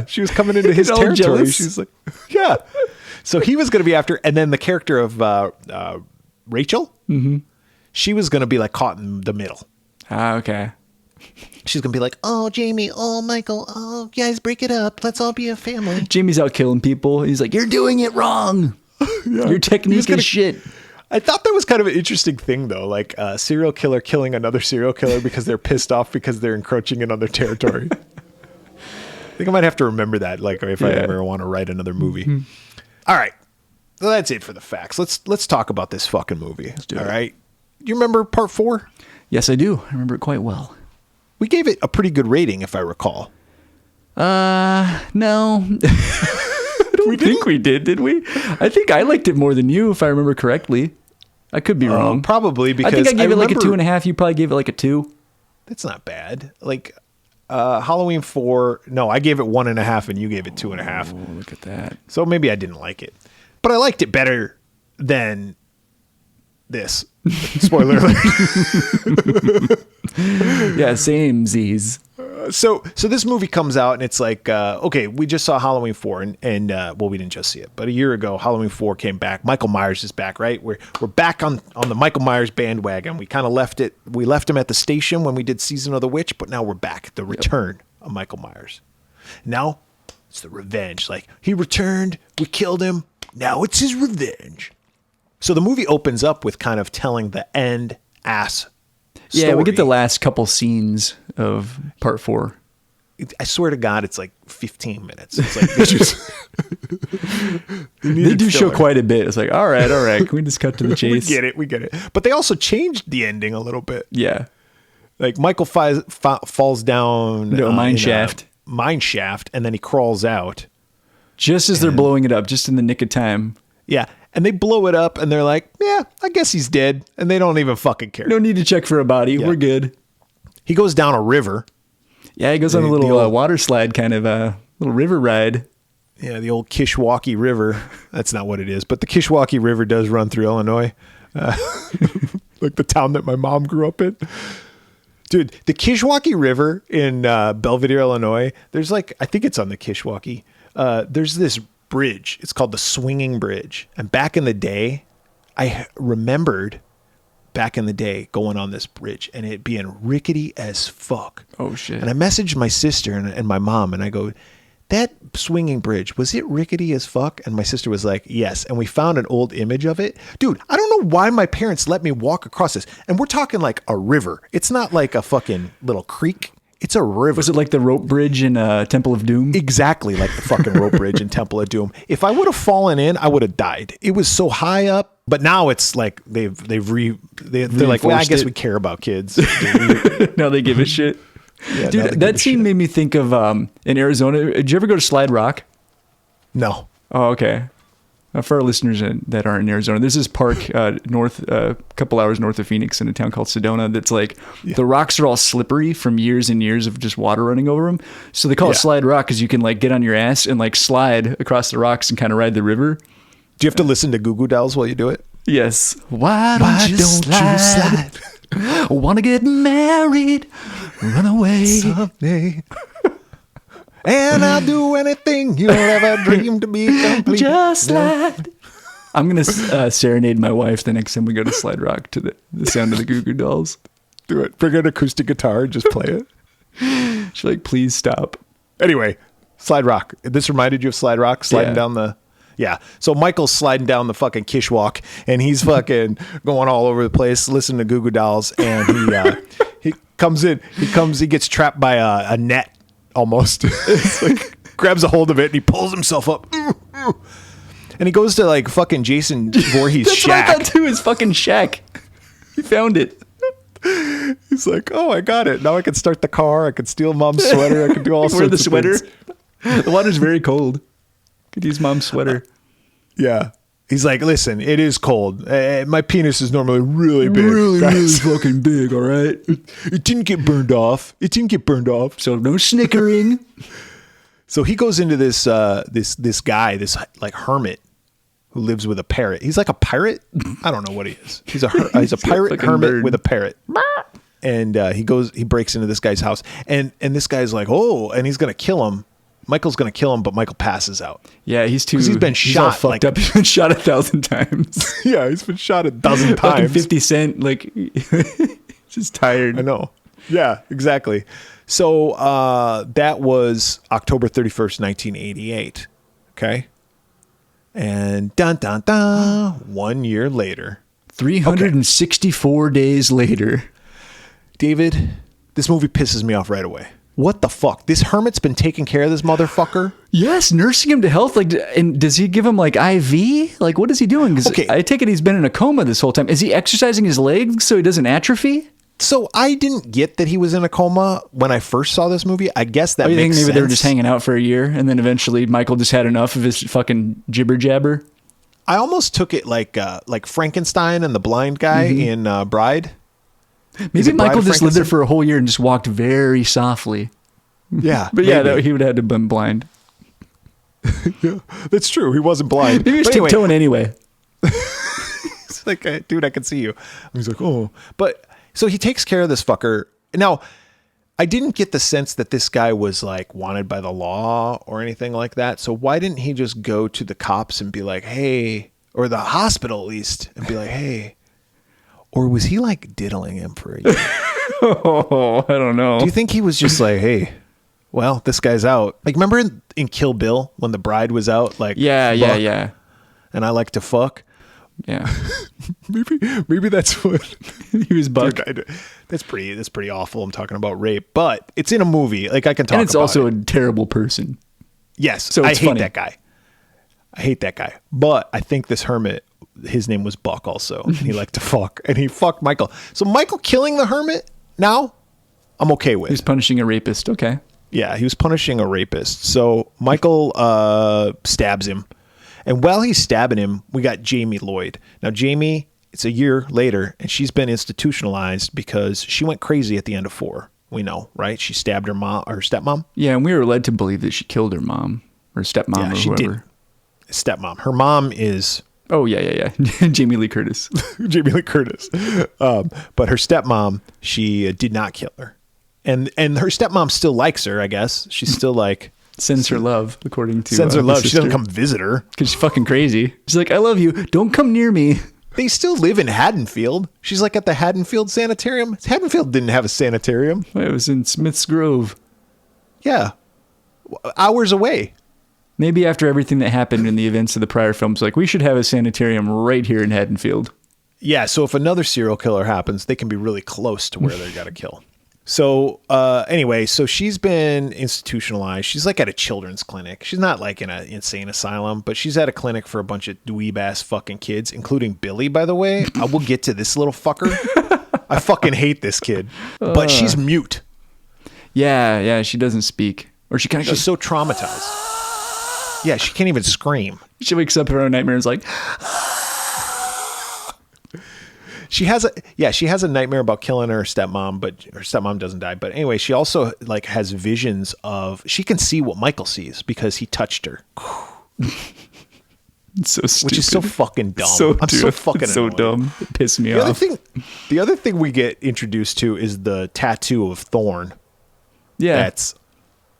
She was coming into his All territory. jealous. She's like, yeah. So he was going to be after, and then the character of Rachel, she was going to be like caught in the middle. Okay. She's going to be like, oh, Jamie, oh, Michael, oh, guys, break it up. Let's all be a family. Jamie's out killing people. He's like, you're doing it wrong. Your technique is shit. I thought that was kind of an interesting thing, though, like a serial killer killing another serial killer because they're pissed off because they're encroaching in on their territory. I think I might have to remember that, like if I ever want to write another movie. All right. So that's it for the facts. Let's talk about this fucking movie. Let's do it. All right. Do you remember part 4? Yes, I do. I remember it quite well. We gave it a pretty good rating, if I recall. No. I don't think we did we? I think I liked it more than you, if I remember correctly. I could be wrong. Probably because I think I gave it like a remember- 2.5. You probably gave it like a 2. That's not bad. Like Halloween 4, no, I gave it 1.5 and you gave it 2.5. Oh, look at that. So maybe I didn't like it, but I liked it better than this. Spoiler alert. Yeah, same Z's. So this movie comes out and it's like, okay, we just saw Halloween 4 and well, we didn't just see it, but a year ago, Halloween 4 came back. Michael Myers is back, right? We're back on the Michael Myers bandwagon. We kind of left him at the station when we did Season of the Witch, but now we're back. The return of Michael Myers. Now it's the revenge. Like he returned, we killed him. Now it's his revenge. So the movie opens up with kind of telling the end ass story. Yeah, we get the last couple scenes of part 4. I swear to God, it's like 15 minutes. It's like they just They do show quite a bit. It's like, all right. Can we just cut to the chase? We get it. But they also changed the ending a little bit. Yeah. Like Michael falls down No, mine in a shaft. mine shaft, and then he crawls out. Just as they're blowing it up, just in the nick of time. Yeah. And they blow it up, and they're like, yeah, I guess he's dead. And they don't even fucking care. No need to check for a body. Yeah. We're good. He goes down a river. Yeah, he goes on a The little old- water slide kind of little river ride. Yeah, the old Kishwaukee River. That's not what it is, but the Kishwaukee River does run through Illinois. Like the town that my mom grew up in. Dude, the Kishwaukee River in Belvedere, Illinois, there's like, I think it's on the Kishwaukee. There's this bridge. It's called the Swinging Bridge. And back in the day, I remembered back in the day going on this bridge and it being rickety as fuck. Oh, shit. And I messaged my sister and my mom and I go, that swinging bridge, was it rickety as fuck? And my sister was like, yes. And we found an old image of it. Dude, I don't know why my parents let me walk across this. And we're talking like a river. It's not like a fucking little creek. It's a river. Was it like the rope bridge in Temple of Doom? Exactly like the fucking rope bridge in Temple of Doom. If I would have fallen in, I would have died. It was so high up. But now it's like they're like, well, I guess we care about kids. Now they give a shit. Yeah, dude, that scene made me think of in Arizona. Did you ever go to Slide Rock? No. Oh, okay. For our listeners that aren't in Arizona, there's this park north, a couple hours north of Phoenix in a town called Sedona. That's like the rocks are all slippery from years and years of just water running over them. So they call it Slide Rock because you can like get on your ass and like slide across the rocks and kind of ride the river. Do you have to listen to Goo Goo Dolls while you do it? Yes. Why don't you slide? Want to get married, run away someday. And I'll do anything you'll ever dream to be complete. Just slide. I'm going to serenade my wife the next time we go to Slide Rock to the sound of the Goo Goo Dolls. Do it. Bring an acoustic guitar and just play it. She's like, please stop. Anyway, Slide Rock. This reminded you of Slide Rock? Sliding down the... Yeah. So Michael's sliding down the fucking Kishwalk and he's fucking going all over the place, listening to Goo Goo Dolls. And he comes in, he gets trapped by a net almost. It's like, grabs a hold of it and he pulls himself up. And he goes to like fucking Jason Voorhees' shack. That's what I thought too, his fucking shack. He found it. He's like, oh, I got it. Now I can start the car. I can steal mom's sweater. I can do all sorts of things. Wear the sweater. The water's very cold. Could use mom's sweater. Yeah. He's like, listen, it is cold. My penis is normally really big. Really fucking big, all right? It didn't get burned off. So no snickering. So he goes into this guy, this like hermit who lives with a parrot. He's like a pirate. I don't know what he is. He's a pirate hermit bird with a parrot. And he breaks into this guy's house and this guy's like, oh, and he's going to kill him. Michael's going to kill him, but Michael passes out. Yeah, he's been shot. All fucked up. He's been shot 1,000 times. Yeah, he's been shot 1,000 times. 50 Cent, like, just tired. I know. Yeah, exactly. So that was October 31st, 1988. Okay. And dun dun dun. 1 year later. 364 days later. David, this movie pisses me off right away. What the fuck? This hermit's been taking care of this motherfucker? Yes, nursing him to health. Like, and does he give him like IV? Like, what is he doing? Because I take it he's been in a coma this whole time. Is he exercising his legs so he doesn't atrophy? So I didn't get that he was in a coma when I first saw this movie. I guess that makes sense. Maybe they were just hanging out for a year and then eventually Michael just had enough of his fucking jibber jabber. I almost took it like Frankenstein and the blind guy in Bride. Maybe Michael just lived there for a whole year and just walked very softly. Yeah. But yeah, he would have had to have been blind. Yeah, that's true. He wasn't blind. Maybe he was tiptoeing anyway. It's like, dude, I can see you. He's like, oh. But so he takes care of this fucker. Now, I didn't get the sense that this guy was like wanted by the law or anything like that. So why didn't he just go to the cops and be like, hey, or the hospital at least, and be like, hey. Or was he like diddling him for a year? Oh, I don't know. Do you think he was just like, hey, well, this guy's out? Like, remember in Kill Bill when the bride was out? Like, yeah. And I like to fuck. Yeah. maybe that's what he was buck. That's pretty awful. I'm talking about rape, but it's in a movie. Like I can talk. And it's about also it. A terrible person. Yes, so it's funny. I hate that guy. But I think this hermit, his name was Buck also. And he liked to fuck. And he fucked Michael. So Michael killing the hermit now, I'm okay with. He's punishing a rapist. Okay. Yeah, he was punishing a rapist. So Michael stabs him. And while he's stabbing him, we got Jamie Lloyd. Now, Jamie, it's a year later, and she's been institutionalized because she went crazy at the end of 4. We know, right? She stabbed her mom, or her stepmom. Yeah, and we were led to believe that she killed her mom or stepmom or she whoever. Did. Stepmom. Her mom is... Oh, yeah. Jamie Lee Curtis. Jamie Lee Curtis. But her stepmom, she did not kill her. And her stepmom still likes her, I guess. She's still like, Sends her love, according to Sends her the love. She sister. doesn't come visit her. Because she's fucking crazy. She's like, I love you. Don't come near me. They still live in Haddonfield. She's like at the Haddonfield Sanitarium. Haddonfield didn't have a sanitarium. It was in Smith's Grove. Yeah. Hours away. Maybe after everything that happened in the events of the prior films, like, we should have a sanitarium right here in Haddonfield. Yeah, so if another serial killer happens, they can be really close to where they got to kill. So anyway, so she's been institutionalized. She's like at a children's clinic. She's not like in an insane asylum, but she's at a clinic for a bunch of dweeb ass fucking kids, including Billy, by the way. I will get to this little fucker. I fucking hate this kid. But she's mute. Yeah, she doesn't speak. Or she kind of She's goes, so traumatized. Yeah, she can't even scream. she wakes up in her own nightmare and is like, She has a nightmare about killing her stepmom, but her stepmom doesn't die. But anyway, she also like has visions of, she can see what Michael sees because he touched her, it's so stupid. which is so fucking dumb. I'm dude, so fucking it's so annoyed. dumb. It pissed me The off. other thing we get introduced to is the tattoo of Thorn Yeah. that's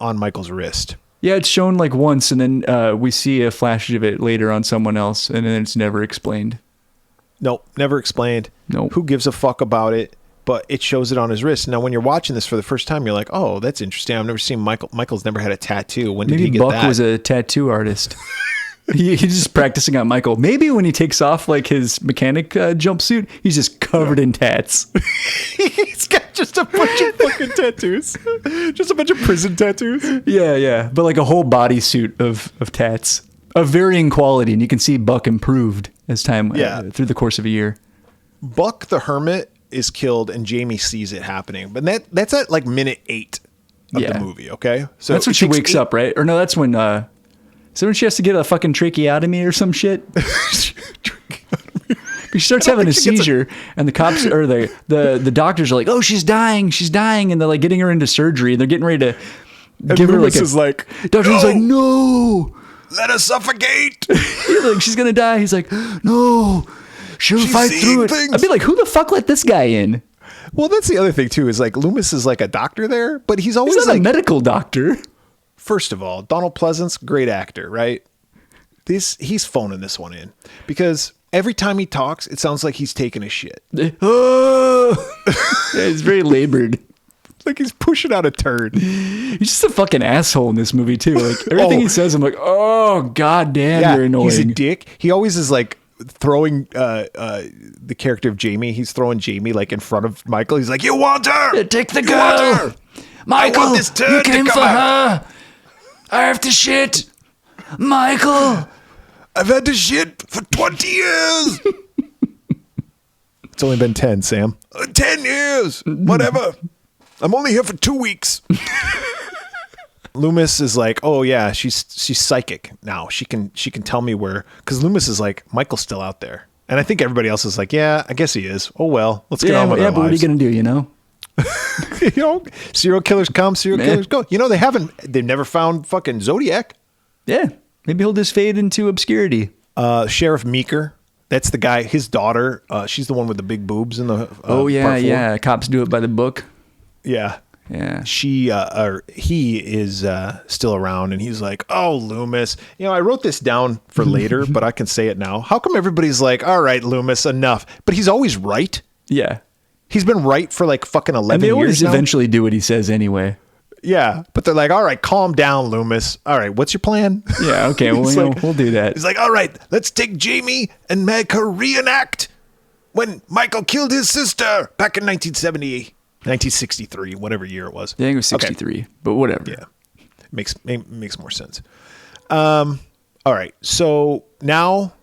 on Michael's wrist. Yeah, it's shown like once, and then we see a flash of it later on someone else, and then it's never explained. Nope, never explained. Nope. Who gives a fuck about it? But it shows it on his wrist. Now, when you're watching this for the first time, you're like, "Oh, that's interesting. I've never seen Michael. Michael's never had a tattoo. When did Maybe he get Buck that?" was a tattoo artist. He's just practicing on Michael. Maybe when he takes off like his mechanic jumpsuit, he's just covered in tats. He's got just a bunch of fucking tattoos, just a bunch of prison tattoos. Yeah, but like a whole bodysuit of tats of varying quality, and you can see Buck improved as time through the course of a year. Buck the Hermit is killed, and Jamie sees it happening. But that's at like minute 8 of the movie. Okay, so that's when it she takes wakes up, right? Or no, that's when. So when she has to get a fucking tracheotomy or some shit. She starts having a seizure, and the cops or the doctors are like, "Oh, she's dying, and they're like getting her into surgery. They're getting ready to give her Loomis like is like, doctor's like, no, let her suffocate. like she's gonna die. He's like, no, she'll She's fight seeing through it. things. I'd be like, who the fuck let this guy in? Well, that's the other thing too. Is like Loomis is like a doctor there, but he's always He's not like, a medical doctor. first of all, Donald Pleasance, great actor, right? He's phoning this one in because every time he talks, it sounds like he's taking a shit. Oh, yeah, it's very labored. Like he's pushing out a turd. He's just a fucking asshole in this movie too. Like everything he says, I'm like, oh god damn, you're annoying. He's a dick. He always is like throwing the character of Jamie. He's throwing Jamie like in front of Michael. He's like, "You want her? Yeah, take the You girl. want her? Michael, I want this turd you to came come for out." her. I have to shit. Michael. I've had to shit for 20 years. It's only been 10, Sam. 10 years. Whatever. I'm only here for 2 weeks. Loomis is like, oh yeah, she's psychic now. She can tell me where, because Loomis is like, Michael's still out there, and I think everybody else is like, yeah, I guess he is. Oh well, let's get on with our but what are you lives. gonna do? You know. You know, serial killers come, serial killers go. You know, they've never found fucking Zodiac. Yeah, maybe he'll just fade into obscurity. Sheriff Meeker, that's the guy. His daughter, she's the one with the big boobs in the. Oh yeah, part 4. yeah. Cops do it by the book. Yeah. Yeah. He is still around, and he's like, "Oh, Loomis, you know, I wrote this down for later, but I can say it now. How come everybody's like, all right, Loomis, enough?" But he's always right. Yeah. He's been right for like fucking 11 And they years always now. eventually do what he says anyway. Yeah, but they're like, all right, calm down, Loomis. All right, what's your plan? Yeah. Okay. Well, He's you know, like- we'll do that. He's like, all right, let's take Jamie and make her reenact when Michael killed his sister back in 1963, whatever year it was. I think it was Okay. 63, but whatever. Yeah, makes more sense. All right, so now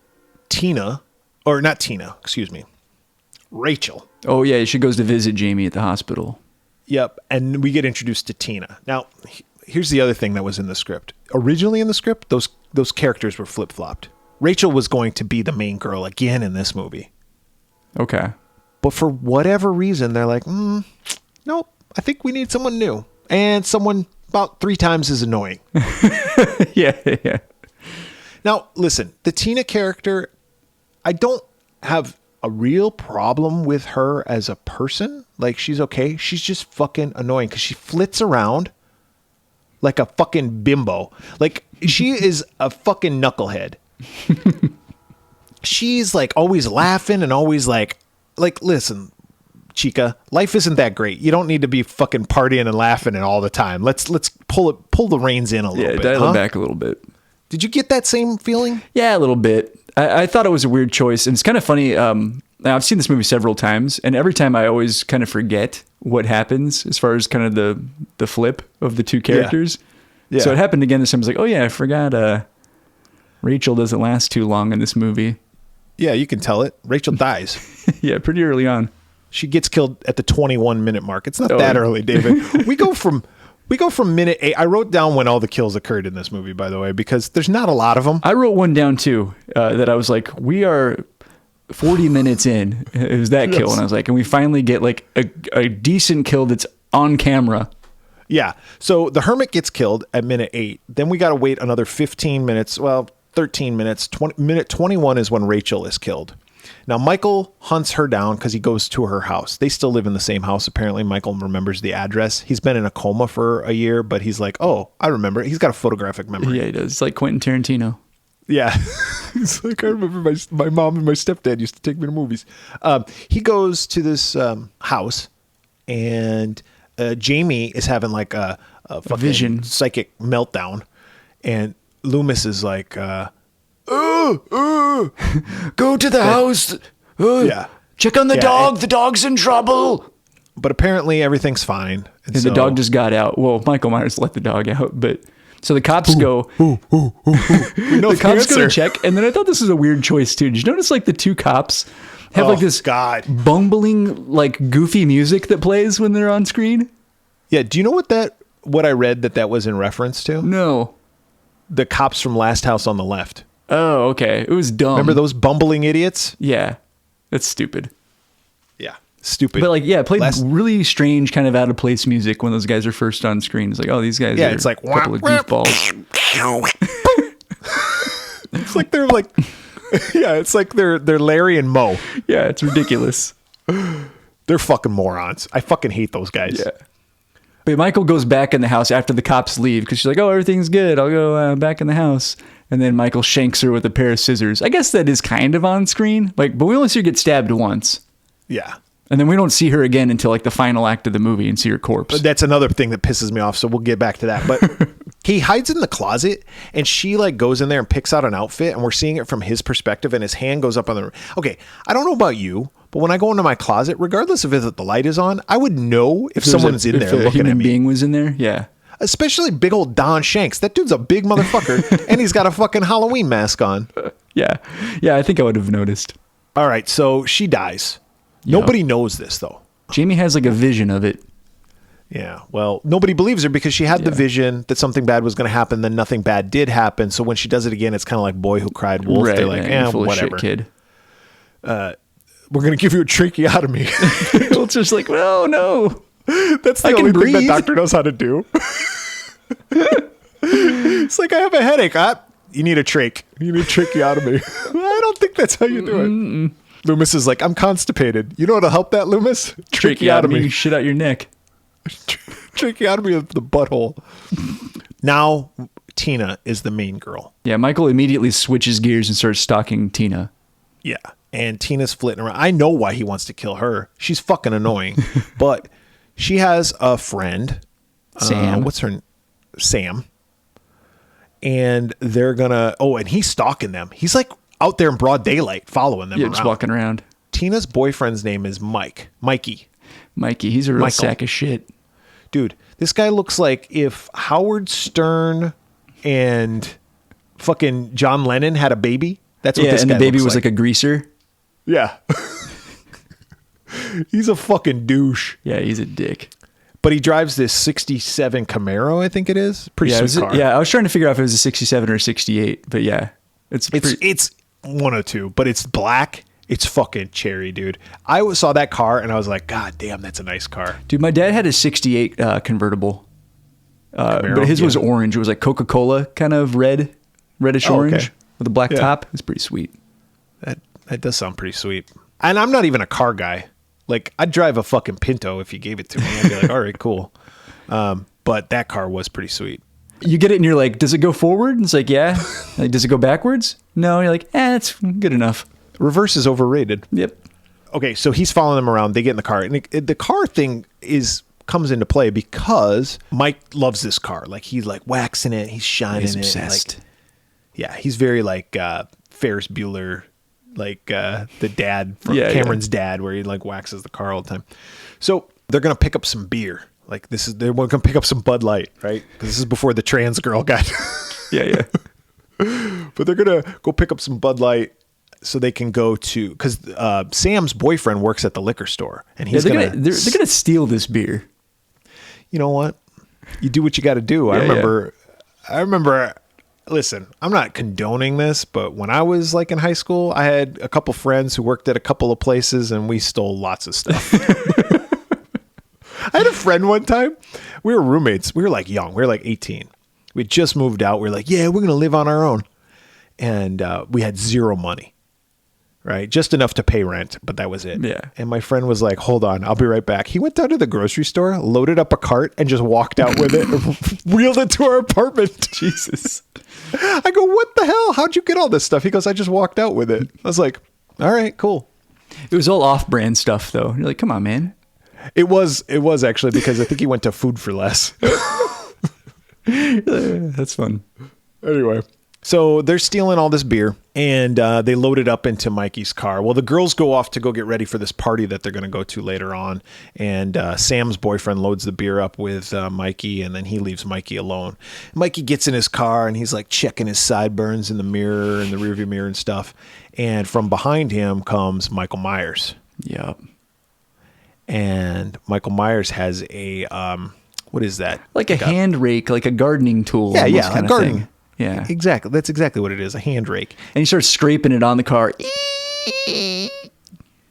Rachel. Oh yeah, she goes to visit Jamie at the hospital. Yep, and we get introduced to Tina. Now, here's the other thing that was in the script. Originally in the script, those characters were flip-flopped. Rachel was going to be the main girl again in this movie. Okay. But for whatever reason, they're like, nope, I think we need someone new. And someone about 3 times as annoying. Yeah. Now, listen, the Tina character, I don't have a real problem with her as a person. Like, she's okay. She's just fucking annoying because she flits around like a fucking bimbo. Like, she is a fucking knucklehead. She's like always laughing and always like, listen, chica, life isn't that great. You don't need to be fucking partying and laughing and all the time. Let's pull the reins in a little bit. Dial it back a little bit. Did you get that same feeling? Yeah, a little bit. I thought it was a weird choice, and it's kind of funny. I've seen this movie several times, and every time I always kind of forget what happens as far as kind of the flip of the two characters. Yeah. So it happened again this time. I was like, oh yeah, I forgot. Rachel doesn't last too long in this movie. Yeah, you can tell it. Rachel dies. Yeah, pretty early on. She gets killed at the 21-minute mark. It's not that early, David. We go from minute 8. I wrote down when all the kills occurred in this movie, by the way, because there's not a lot of them. I wrote one down too, that I was like, we are 40 minutes in. It was that kill. And I was like, and we finally get like a decent kill that's on camera. Yeah. So the hermit gets killed at minute 8. Then we got to wait another 15 minutes. Well, 13 minutes. Minute 21 is when Rachel is killed. Now, Michael hunts her down because he goes to her house. They still live in the same house. Apparently, Michael remembers the address. He's been in a coma for a year, but he's like, oh, I remember. He's got a photographic memory. Yeah, he does. It's like Quentin Tarantino. Yeah. He's like, I remember my mom and my stepdad used to take me to movies. He goes to this house, and Jamie is having like a fucking vision, psychic meltdown. And Loomis is like, go to the house. Yeah. Check on the dog. The dog's in trouble. But apparently everything's fine. And the dog just got out. Well, Michael Myers let the dog out, but so the cops go. The cops go to check, and then I thought this was a weird choice too. Did you notice like the two cops have like this bumbling, like goofy music that plays when they're on screen? Yeah. Do you know what I read that was in reference to? No. The cops from Last House on the Left. Oh, okay. It was dumb. Remember those bumbling idiots? Yeah. That's stupid. Yeah. Stupid. But like, yeah, it played really strange, kind of out of place music when those guys are first on screen. It's like, oh, these guys are it's like a couple of goofballs. It's like they're like, yeah, it's like they're Larry and Moe. Yeah, it's ridiculous. They're fucking morons. I fucking hate those guys. Yeah. But Michael goes back in the house after the cops leave because she's like, oh, everything's good. I'll go back in the house. And then Michael shanks her with a pair of scissors. I guess that is kind of on screen, but we only see her get stabbed once. Yeah. And then we don't see her again until like the final act of the movie and see her corpse. But that's another thing that pisses me off. So we'll get back to that. But he hides in the closet and she like goes in there and picks out an outfit and we're seeing it from his perspective and his hand goes up on the... Okay. I don't know about you, but when I go into my closet, regardless of if the light is on, I would know if someone's in there looking at me. If a human being was in there. Yeah. Especially big old Don Shanks. That dude's a big motherfucker and he's got a fucking Halloween mask on. Yeah. Yeah. I think I would have noticed. All right. So she dies. Yep. Nobody knows this though. Jamie has like a vision of it. Yeah. Well, nobody believes her because she had the vision that something bad was going to happen. Then nothing bad did happen. So when she does it again, it's kind of like Boy Who Cried Wolf. Right, they're like, full whatever. Of shit, kid. We're going to give you a tracheotomy. It's just like, well, no. That's the only thing that doctor knows how to do. It's like, I have a headache. You need a trach. You need a tracheotomy. I don't think that's how you do it. Mm-mm. Loomis is like, I'm constipated. You know what'll help that, Loomis? Tracheotomy. You shit out your neck. Tracheotomy of the butthole. Now, Tina is the main girl. Yeah, Michael immediately switches gears and starts stalking Tina. Yeah, and Tina's flitting around. I know why he wants to kill her. She's fucking annoying. But she has a friend. Sam. What's her name? Sam. And they're gonna... Oh, and he's stalking them. He's like out there in broad daylight following them around. Just walking around. Tina's boyfriend's name is Mikey. He's a real sack of shit. Dude, this guy looks like if Howard Stern and fucking John Lennon had a baby. That's what this guy looks like. And the baby was like a greaser. Yeah. He's a fucking douche. Yeah, he's a dick. But he drives this 67 Camaro, I think it is. Pretty sweet car. Yeah, I was trying to figure out if it was a 67 or a 68, but yeah. It's one of two, but it's black. It's fucking cherry, dude. I saw that car and I was like, God damn, that's a nice car. Dude, my dad had a 68 convertible. But his was orange. It was like Coca-Cola kind of reddish orange with a black top. It's pretty sweet. That does sound pretty sweet. And I'm not even a car guy. Like, I'd drive a fucking Pinto if you gave it to me. I'd be like, all right, cool. But that car was pretty sweet. You get it and you're like, does it go forward? And it's like, yeah. Like, does it go backwards? No. You're like, it's good enough. Reverse is overrated. Yep. Okay, so he's following them around. They get in the car. And the car thing comes into play because Mike loves this car. Like, he's like waxing it. He's shining He's it. obsessed. Like, yeah, he's very like Ferris Bueller, like the dad from Cameron's dad, where he like waxes the car all the time. So they're going to pick up some beer. Like, they're going to pick up some Bud Light, right? Because this is before the trans girl got. Yeah. But they're going to go pick up some Bud Light so they can go to, because Sam's boyfriend works at the liquor store, and he's they're gonna steal this beer. You know what? You do what you got to do. I remember. Listen, I'm not condoning this, but when I was like in high school, I had a couple friends who worked at a couple of places, and we stole lots of stuff. I had a friend one time. We were roommates. We were like young. We were like 18. We had just moved out. We were like, yeah, we're going to live on our own. And we had zero money, right? Just enough to pay rent, but that was it. Yeah. And my friend was like, hold on, I'll be right back. He went down to the grocery store, loaded up a cart, and just walked out with it, and wheeled it to our apartment. Jesus. I go, what the hell? How'd you get all this stuff? He goes, I just walked out with it. I was like, all right, cool. It was all off-brand stuff, though. You're like, come on, man. It was actually, because I think he went to Food for Less. That's fun. Anyway, so they're stealing all this beer, and they load it up into Mikey's car. Well, the girls go off to go get ready for this party that they're going to go to later on, and Sam's boyfriend loads the beer up with Mikey, and then he leaves Mikey alone. Mikey gets in his car, and he's like checking his sideburns in the mirror, in the rearview mirror and stuff, and from behind him comes Michael Myers. Yep. And Michael Myers has a, what is that? Like a hand rake, like a gardening tool. Yeah, almost kind a of gardening. thing. Yeah. Exactly. That's exactly what it is, a hand rake. And he starts scraping it on the car.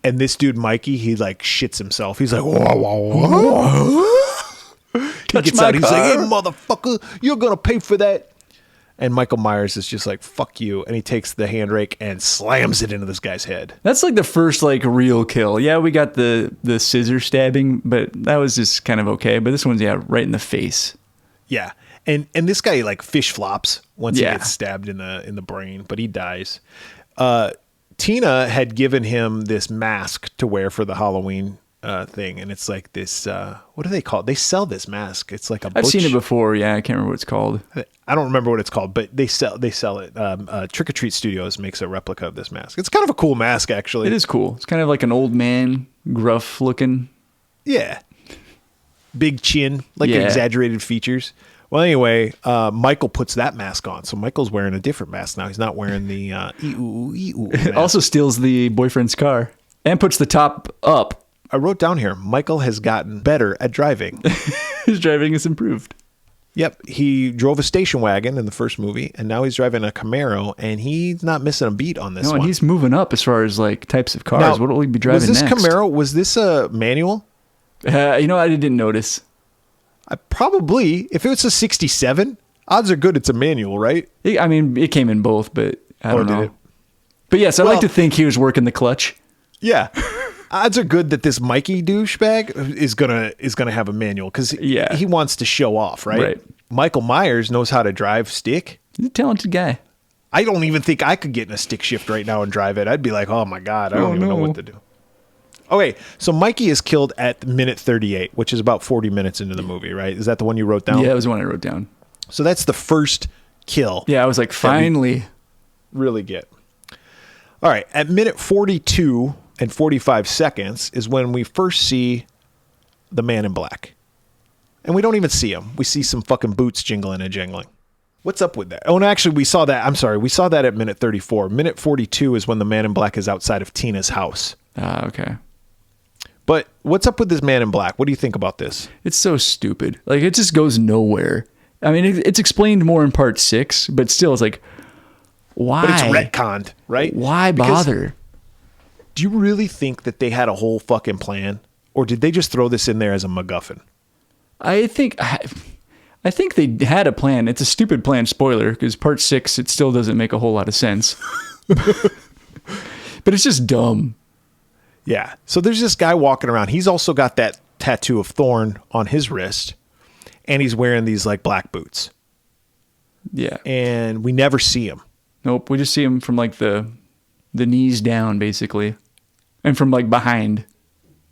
And this dude, Mikey, he like shits himself. He's like, whoa, whoa, whoa. He gets out. He's like, hey, motherfucker, you're going to pay for that. And Michael Myers is just like, fuck you. And he takes the hand rake and slams it into this guy's head. That's like the first like real kill. Yeah, we got the scissor stabbing, but that was just kind of okay. But this one's, right in the face. Yeah. And this guy like fish flops once he gets stabbed in the brain, but he dies. Tina had given him this mask to wear for the Halloween thing, and it's like this. What do they call it? They sell this mask. It's like a. I've seen it before. Yeah, I can't remember what it's called. I don't remember what it's called, but they sell it. Trick or Treat Studios makes a replica of this mask. It's kind of a cool mask, actually. It is cool. It's kind of like an old man, gruff looking. Yeah. Big chin, like exaggerated features. Well, anyway, Michael puts that mask on. So Michael's wearing a different mask now. He's not wearing the mask. Also steals the boyfriend's car and puts the top up. I wrote down here, Michael has gotten better at driving. His driving is improved. Yep. He drove a station wagon in the first movie, and now he's driving a Camaro, and he's not missing a beat on this one. And he's moving up as far as like types of cars. Now, what will he be driving next? Was this a manual? I didn't notice. Probably. If it was a 67, odds are good it's a manual, right? It came in both, but I don't know. Did it? But yes, I like to think he was working the clutch. Yeah. Odds are good that this Mikey douchebag is gonna have a manual because he wants to show off, right? Michael Myers knows how to drive stick. He's a talented guy. I don't even think I could get in a stick shift right now and drive it. I'd be like, oh my God, I don't even know what to do. Okay, so Mikey is killed at minute 38, which is about 40 minutes into the movie, right? Is that the one you wrote down? Yeah, it was the one I wrote down. So that's the first kill. Yeah, I was like, finally. Really get. All right, at minute 42 and 45 seconds is when we first see the man in black. And we don't even see him. We see some fucking boots jingling and jangling. What's up with that? Oh, and actually, we saw that. I'm sorry. We saw that at minute 34. Minute 42 is when the man in black is outside of Tina's house. Okay. But what's up with this man in black? What do you think about this? It's so stupid. Like, it just goes nowhere. I mean, it's explained more in part 6, but still, it's like, why? But it's retconned, right? Why bother? Do you really think that they had a whole fucking plan? Or did they just throw this in there as a MacGuffin? I think they had a plan. It's a stupid plan, spoiler, because part 6, it still doesn't make a whole lot of sense. But it's just dumb. Yeah. So there's this guy walking around. He's also got that tattoo of Thorn on his wrist. And he's wearing these like black boots. Yeah. And we never see him. Nope. We just see him from like the knees down, basically. And from like behind.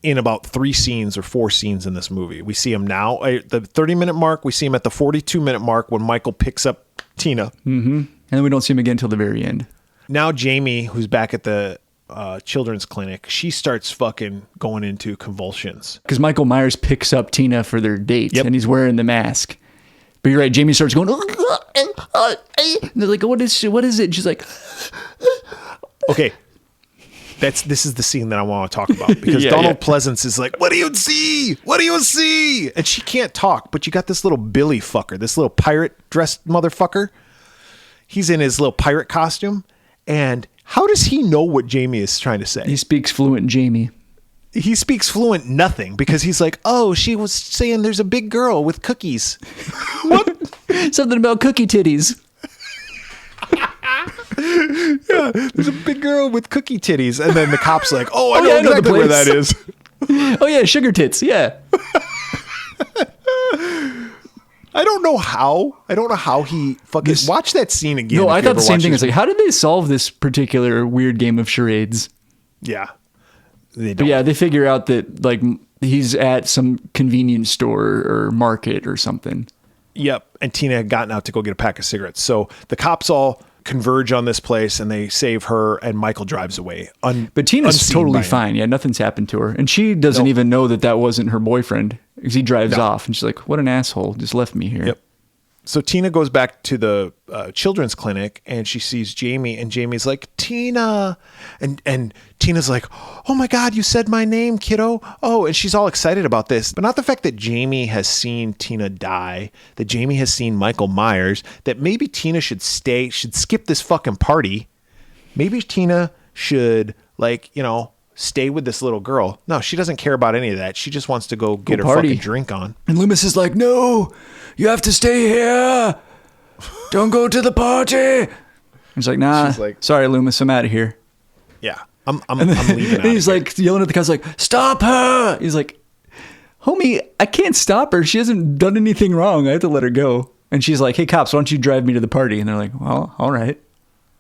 In about 3 scenes or 4 scenes in this movie. We see him now at the 30-minute mark. We see him at the 42-minute mark when Michael picks up Tina. Mm-hmm. And then we don't see him again until the very end. Now Jamie, who's back at the children's clinic, she starts fucking going into convulsions. Because Michael Myers picks up Tina for their date. Yep. And he's wearing the mask. But you're right. Jamie starts going. And they're like, what is it? And she's like. Okay. This is the scene that I want to talk about because Donald Pleasance is like, what do you see? What do you see? And she can't talk, but you got this little Billy fucker, this little pirate dressed motherfucker. He's in his little pirate costume. And how does he know what Jamie is trying to say? He speaks fluent Jamie. He speaks fluent nothing because he's like, oh, she was saying there's a big girl with cookies. What? Something about cookie titties. Yeah, there's a big girl with cookie titties. And then the cop's like, oh, I know exactly where that is. Oh, yeah, sugar tits. Yeah. I don't know how he fucking... Watch that scene again. No, I thought the same thing. It's like, how did they solve this particular weird game of charades? Yeah. But yeah, they figure out that like he's at some convenience store or market or something. Yep. And Tina had gotten out to go get a pack of cigarettes. So the cops all converge on this place and they save her and Michael drives away. But Tina's totally fine. Yeah, nothing's happened to her. And she doesn't even know that wasn't her boyfriend because he drives off and she's like, what an asshole. Just left me here. Yep. So Tina goes back to the children's clinic and she sees Jamie and Jamie's like, Tina. And Tina's like, oh my God, you said my name, kiddo. Oh, and she's all excited about this. But not the fact that Jamie has seen Tina die, that Jamie has seen Michael Myers, that maybe Tina should skip this fucking party. Maybe Tina should stay with this little girl. No, she doesn't care about any of that. She just wants to go get her fucking drink on. And Loomis is like, no, you have to stay here. Don't go to the party. He's like, nah, sorry, Loomis, I'm out of here. Yeah, I'm leaving. And he's like yelling at the cops like, stop her. He's like, homie, I can't stop her. She hasn't done anything wrong. I have to let her go. And she's like, hey, cops, why don't you drive me to the party? And they're like, well, all right.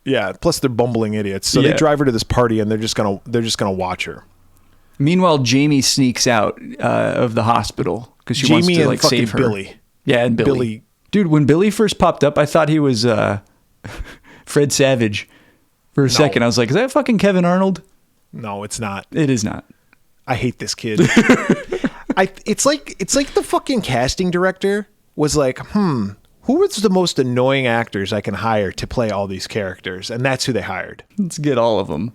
Yeah. Plus, they're bumbling idiots. So they drive her to this party, and they're just gonna watch her. Meanwhile, Jamie sneaks out of the hospital because she wants to save her. Billy. Yeah, and Billy. Dude, when Billy first popped up, I thought he was Fred Savage for a second. I was like, is that fucking Kevin Arnold? No, it's not. It is not. I hate this kid. It's like the fucking casting director was like, who is the most annoying actors I can hire to play all these characters? And that's who they hired. Let's get all of them.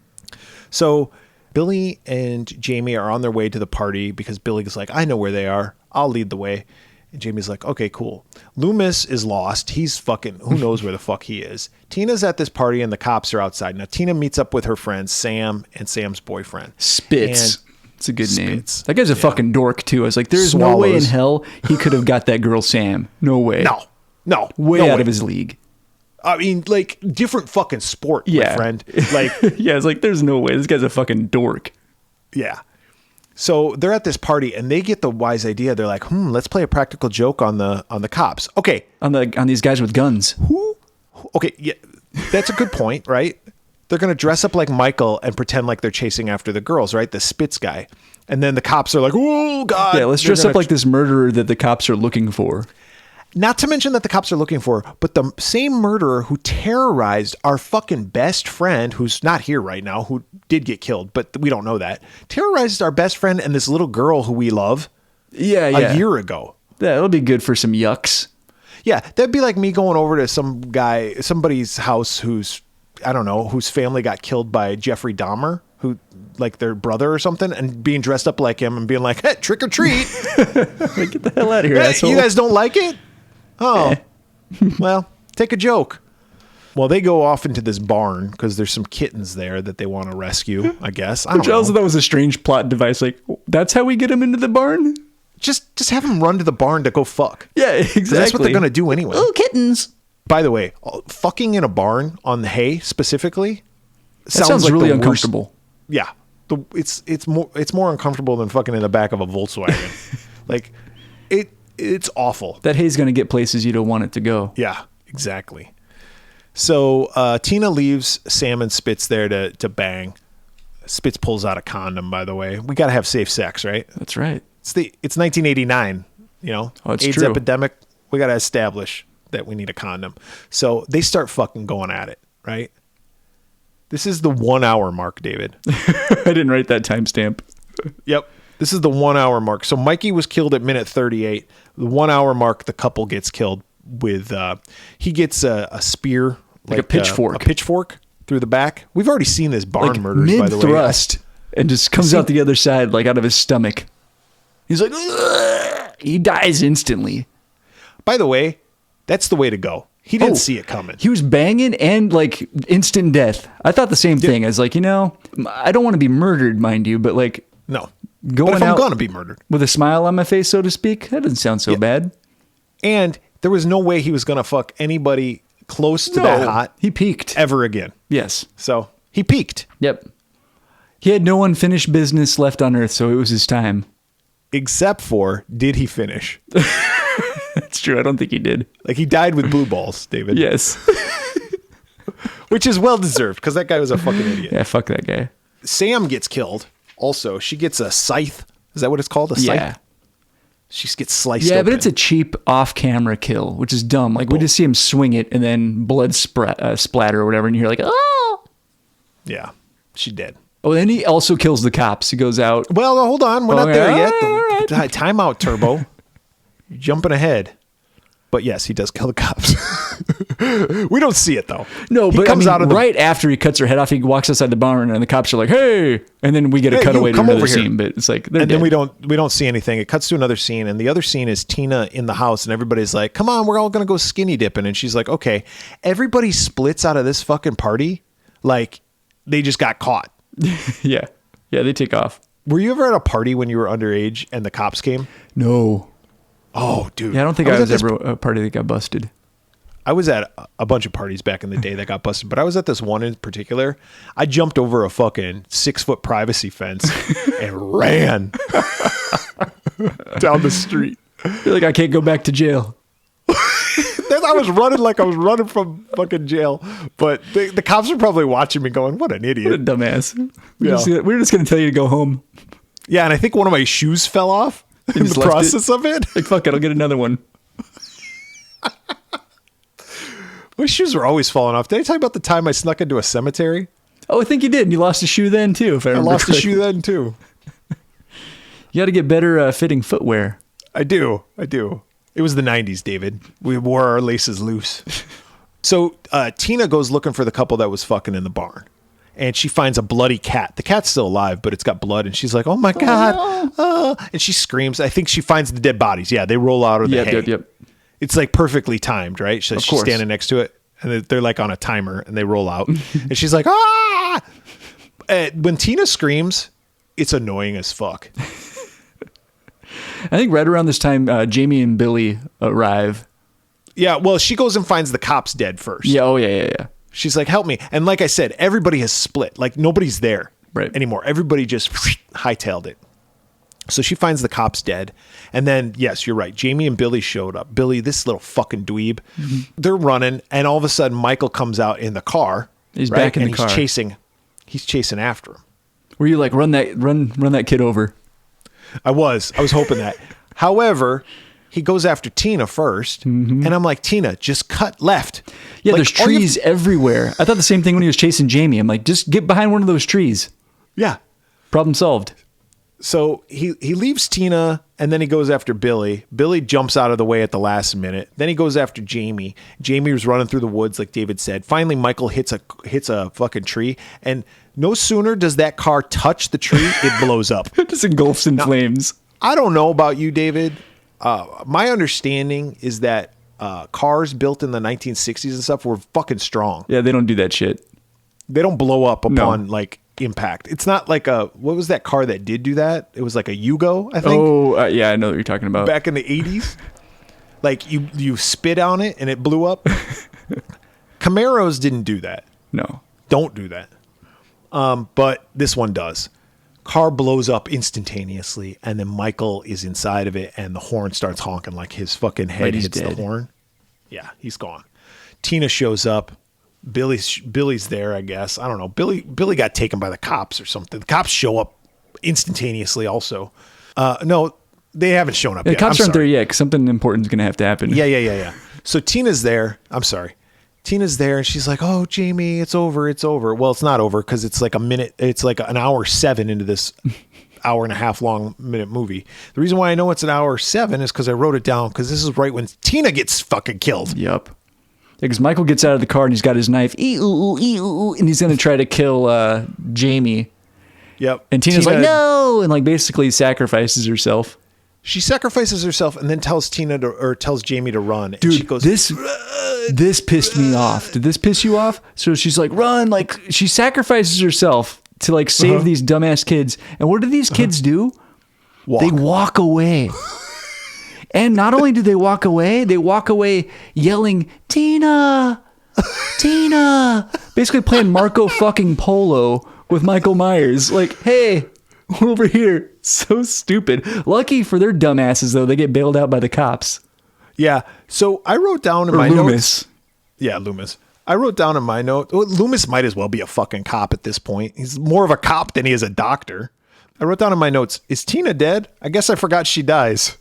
So Billy and Jamie are on their way to the party because Billy's like, I know where they are. I'll lead the way. And Jamie's like, okay, cool. Loomis is lost. He's fucking, who knows where the fuck he is. Tina's at this party and the cops are outside. Now, Tina meets up with her friends, Sam and Sam's boyfriend. Spitz. It's a good name. That guy's a fucking dork, too. I was like, there's no way in hell he could have got that girl, Sam. No way. No. Way out of his league. I mean, like, different fucking sport, my friend. Like, yeah, it's like, there's no way. This guy's a fucking dork. Yeah. So they're at this party and they get the wise idea. They're like, let's play a practical joke on the cops. Okay. On these guys with guns. Okay, yeah. That's a good point, right? They're going to dress up like Michael and pretend like they're chasing after the girls, right? The Spitz guy. And then the cops are like, oh, God. Yeah, let's dress up like this murderer that the cops are looking for. Not to mention that the cops are looking for, but the same murderer who terrorized our fucking best friend, who's not here right now, who did get killed, but we don't know that, terrorized our best friend and this little girl who we love a year ago. Yeah, it'll be good for some yucks. Yeah, that'd be like me going over to somebody's house whose family got killed by Jeffrey Dahmer, who, like, their brother or something, and being dressed up like him and being like, hey, trick or treat. Get the hell out of here, asshole. You guys don't like it? Oh, well, take a joke. Well, they go off into this barn because there's some kittens there that they want to rescue, I guess. I don't know. Also, that was a strange plot device. Like, that's how we get them into the barn? Just have them run to the barn to go fuck. Yeah, exactly. That's what they're going to do anyway. Little kittens. By the way, fucking in a barn on the hay specifically sounds like really uncomfortable. Yeah. It's more uncomfortable than fucking in the back of a Volkswagen. Like, it's awful. That hay's going to get places you don't want it to go. Yeah, Exactly. So Tina leaves Sam and Spitz there to bang. Spitz pulls out a condom, by the way. We got to have safe sex, right? That's right. It's 1989, it's AIDS true. epidemic. We got to establish that we need a condom. So they start fucking going at it, right? This is the 1 hour mark, David. I didn't write that timestamp. Yep. This is the 1 hour mark. So Mikey was killed at minute 38. The 1 hour mark, the couple gets killed with, he gets a spear. Like a pitchfork. A pitchfork through the back. We've already seen this barn murders, by the way. Mid-thrust. And just comes out the other side, like out of his stomach. He's like, ugh! He dies instantly. By the way, that's the way to go. He didn't see it coming. He was banging and like instant death. I thought the same thing. I was like, I don't want to be murdered, mind you, but like, no. Going but if I'm out going to be murdered with a smile on my face, so to speak, that doesn't sound so bad. And there was no way he was going to fuck anybody close to that hot. He peaked. Ever again. Yes. So he peaked. Yep. He had no unfinished business left on earth, so it was his time. Except for, did he finish? That's true. I don't think he did. Like, he died with blue balls, David. Yes. Which is well deserved, because that guy was a fucking idiot. Yeah, fuck that guy. Sam gets killed. Also, she gets a scythe. Is that what it's called? A scythe? Yeah. She gets sliced Yeah, open. but it's a cheap off-camera kill, which is dumb. Like, we just see him swing it, and then blood splatter or whatever, and you're like, oh! Yeah, she dead. Oh, then he also kills the cops. He goes out. Well, hold on. We're not Okay, there yet. all right. Time out, Turbo. You're jumping ahead. But yes, he does kill the cops. We don't see it, though. No, He but comes out of the... right after he cuts her head off, he walks outside the barn, and the cops are like, hey! And then we get a Hey, cutaway you, to come another over here. scene, but it's like, they're And dead. then we don't see anything. It cuts to another scene, and the other scene is Tina in the house, and everybody's like, come on, we're all going to go skinny dipping. And she's like, okay. Everybody splits out of this fucking party like they just got caught. Yeah. Yeah, they take off. Were you ever at a party when you were underage and the cops came? No. Oh, dude. Yeah, I don't think I was at this- ever a party that got busted. I was at a bunch of parties back in the day that got busted, but I was at this one in particular. I jumped over a fucking 6-foot privacy fence and ran down the street. You're like, I can't go back to jail. I was running like I was running from fucking jail, but the cops are probably watching me going, what an What a idiot. dumbass. Yeah. We're just going to tell you to go home. Yeah, and I think one of my shoes fell off in just the left process of it. Like, fuck it, I'll get another one. My shoes were always falling off. Did I tell you about the time I snuck into a cemetery? Oh, I think you did. And you lost a shoe then, too, if I I remember lost a correctly. shoe then, too. You got to get better fitting footwear. I do. It was the 90s, David. We wore our laces loose. So Tina goes looking for the couple that was fucking in the barn. And she finds a bloody cat. The cat's still alive, but it's got blood. And she's like, oh, my God. And she screams. I think she finds the dead bodies. Yeah, they roll out of the hay. Yep. It's like perfectly timed, right? So Of she's course. standing next to it. And they're like on a timer. And they roll out. And she's like, ah! When Tina screams, it's annoying as fuck. I think right around this time, Jamie and Billy arrive. Yeah, well, she goes and finds the cops dead first. Yeah, oh, yeah. She's like, help me. And like I said, everybody has split. Like, nobody's there anymore. Everybody just hightailed it. So she finds the cops dead. And then, yes, you're right. Jamie and Billy showed up. Billy, this little fucking dweeb. Mm-hmm. They're running. And all of a sudden, Michael comes out in the car. He's back in the car. He's chasing after him. Were you like, run that kid over? I was hoping that. However, he goes after Tina first. Mm-hmm. And I'm like, Tina, just cut left. Yeah, like, there's trees everywhere. I thought the same thing when he was chasing Jamie. I'm like, just get behind one of those trees. Yeah. Problem solved. So he leaves Tina, and then he goes after Billy. Billy jumps out of the way at the last minute. Then he goes after Jamie. Jamie was running through the woods, like David said. Finally, Michael hits a fucking tree, and no sooner does that car touch the tree, it blows up. It just engulfs in flames. I don't know about you, David. My understanding is that cars built in the 1960s and stuff were fucking strong. Yeah, they don't do that shit. They don't blow up upon like impact. It's not like what was that car that did do that? It was like a Yugo, I think. Oh, yeah, I know what you're talking about. Back in the 80s. Like you spit on it and it blew up. Camaros didn't do that. No. Don't do that. But this one does. Car blows up instantaneously, and then Michael is inside of it, and the horn starts honking like his fucking head Right, he's hits dead. the horn. Yeah, he's gone. Tina shows up. Billy's there, I guess. I don't know. Billy got taken by the cops or something. The cops show up instantaneously also. No, they haven't shown up yet. The cops aren't there yet because something important is going to have to happen. Yeah. So Tina's there. I'm sorry. Tina's there and she's like, "Oh, Jamie, it's over. It's over." Well, it's not over because it's like a minute. It's like an hour 7 into this hour and a half long minute movie. The reason why I know it's an hour 7 is because I wrote it down because this is right when Tina gets fucking killed. Yep. Because Michael gets out of the car and he's got his knife, and he's going to try to kill Jamie. Yep. And Tina's like, no, and like basically sacrifices herself. She sacrifices herself and then tells Jamie to run. Dude, and she goes, this pissed me off. Did this piss you off? So she's like, run. Like she sacrifices herself to like save these dumbass kids. And what do these kids do? They walk away. And not only do they walk away yelling, Tina, Tina, basically playing Marco fucking Polo with Michael Myers. Like, hey, we're over here. So stupid. Lucky for their dumbasses, though, they get bailed out by the cops. Yeah. So I wrote down in my notes. Yeah, Loomis. I wrote down in my note. Loomis might as well be a fucking cop at this point. He's more of a cop than he is a doctor. I wrote down in my notes, is Tina dead? I guess I forgot she dies.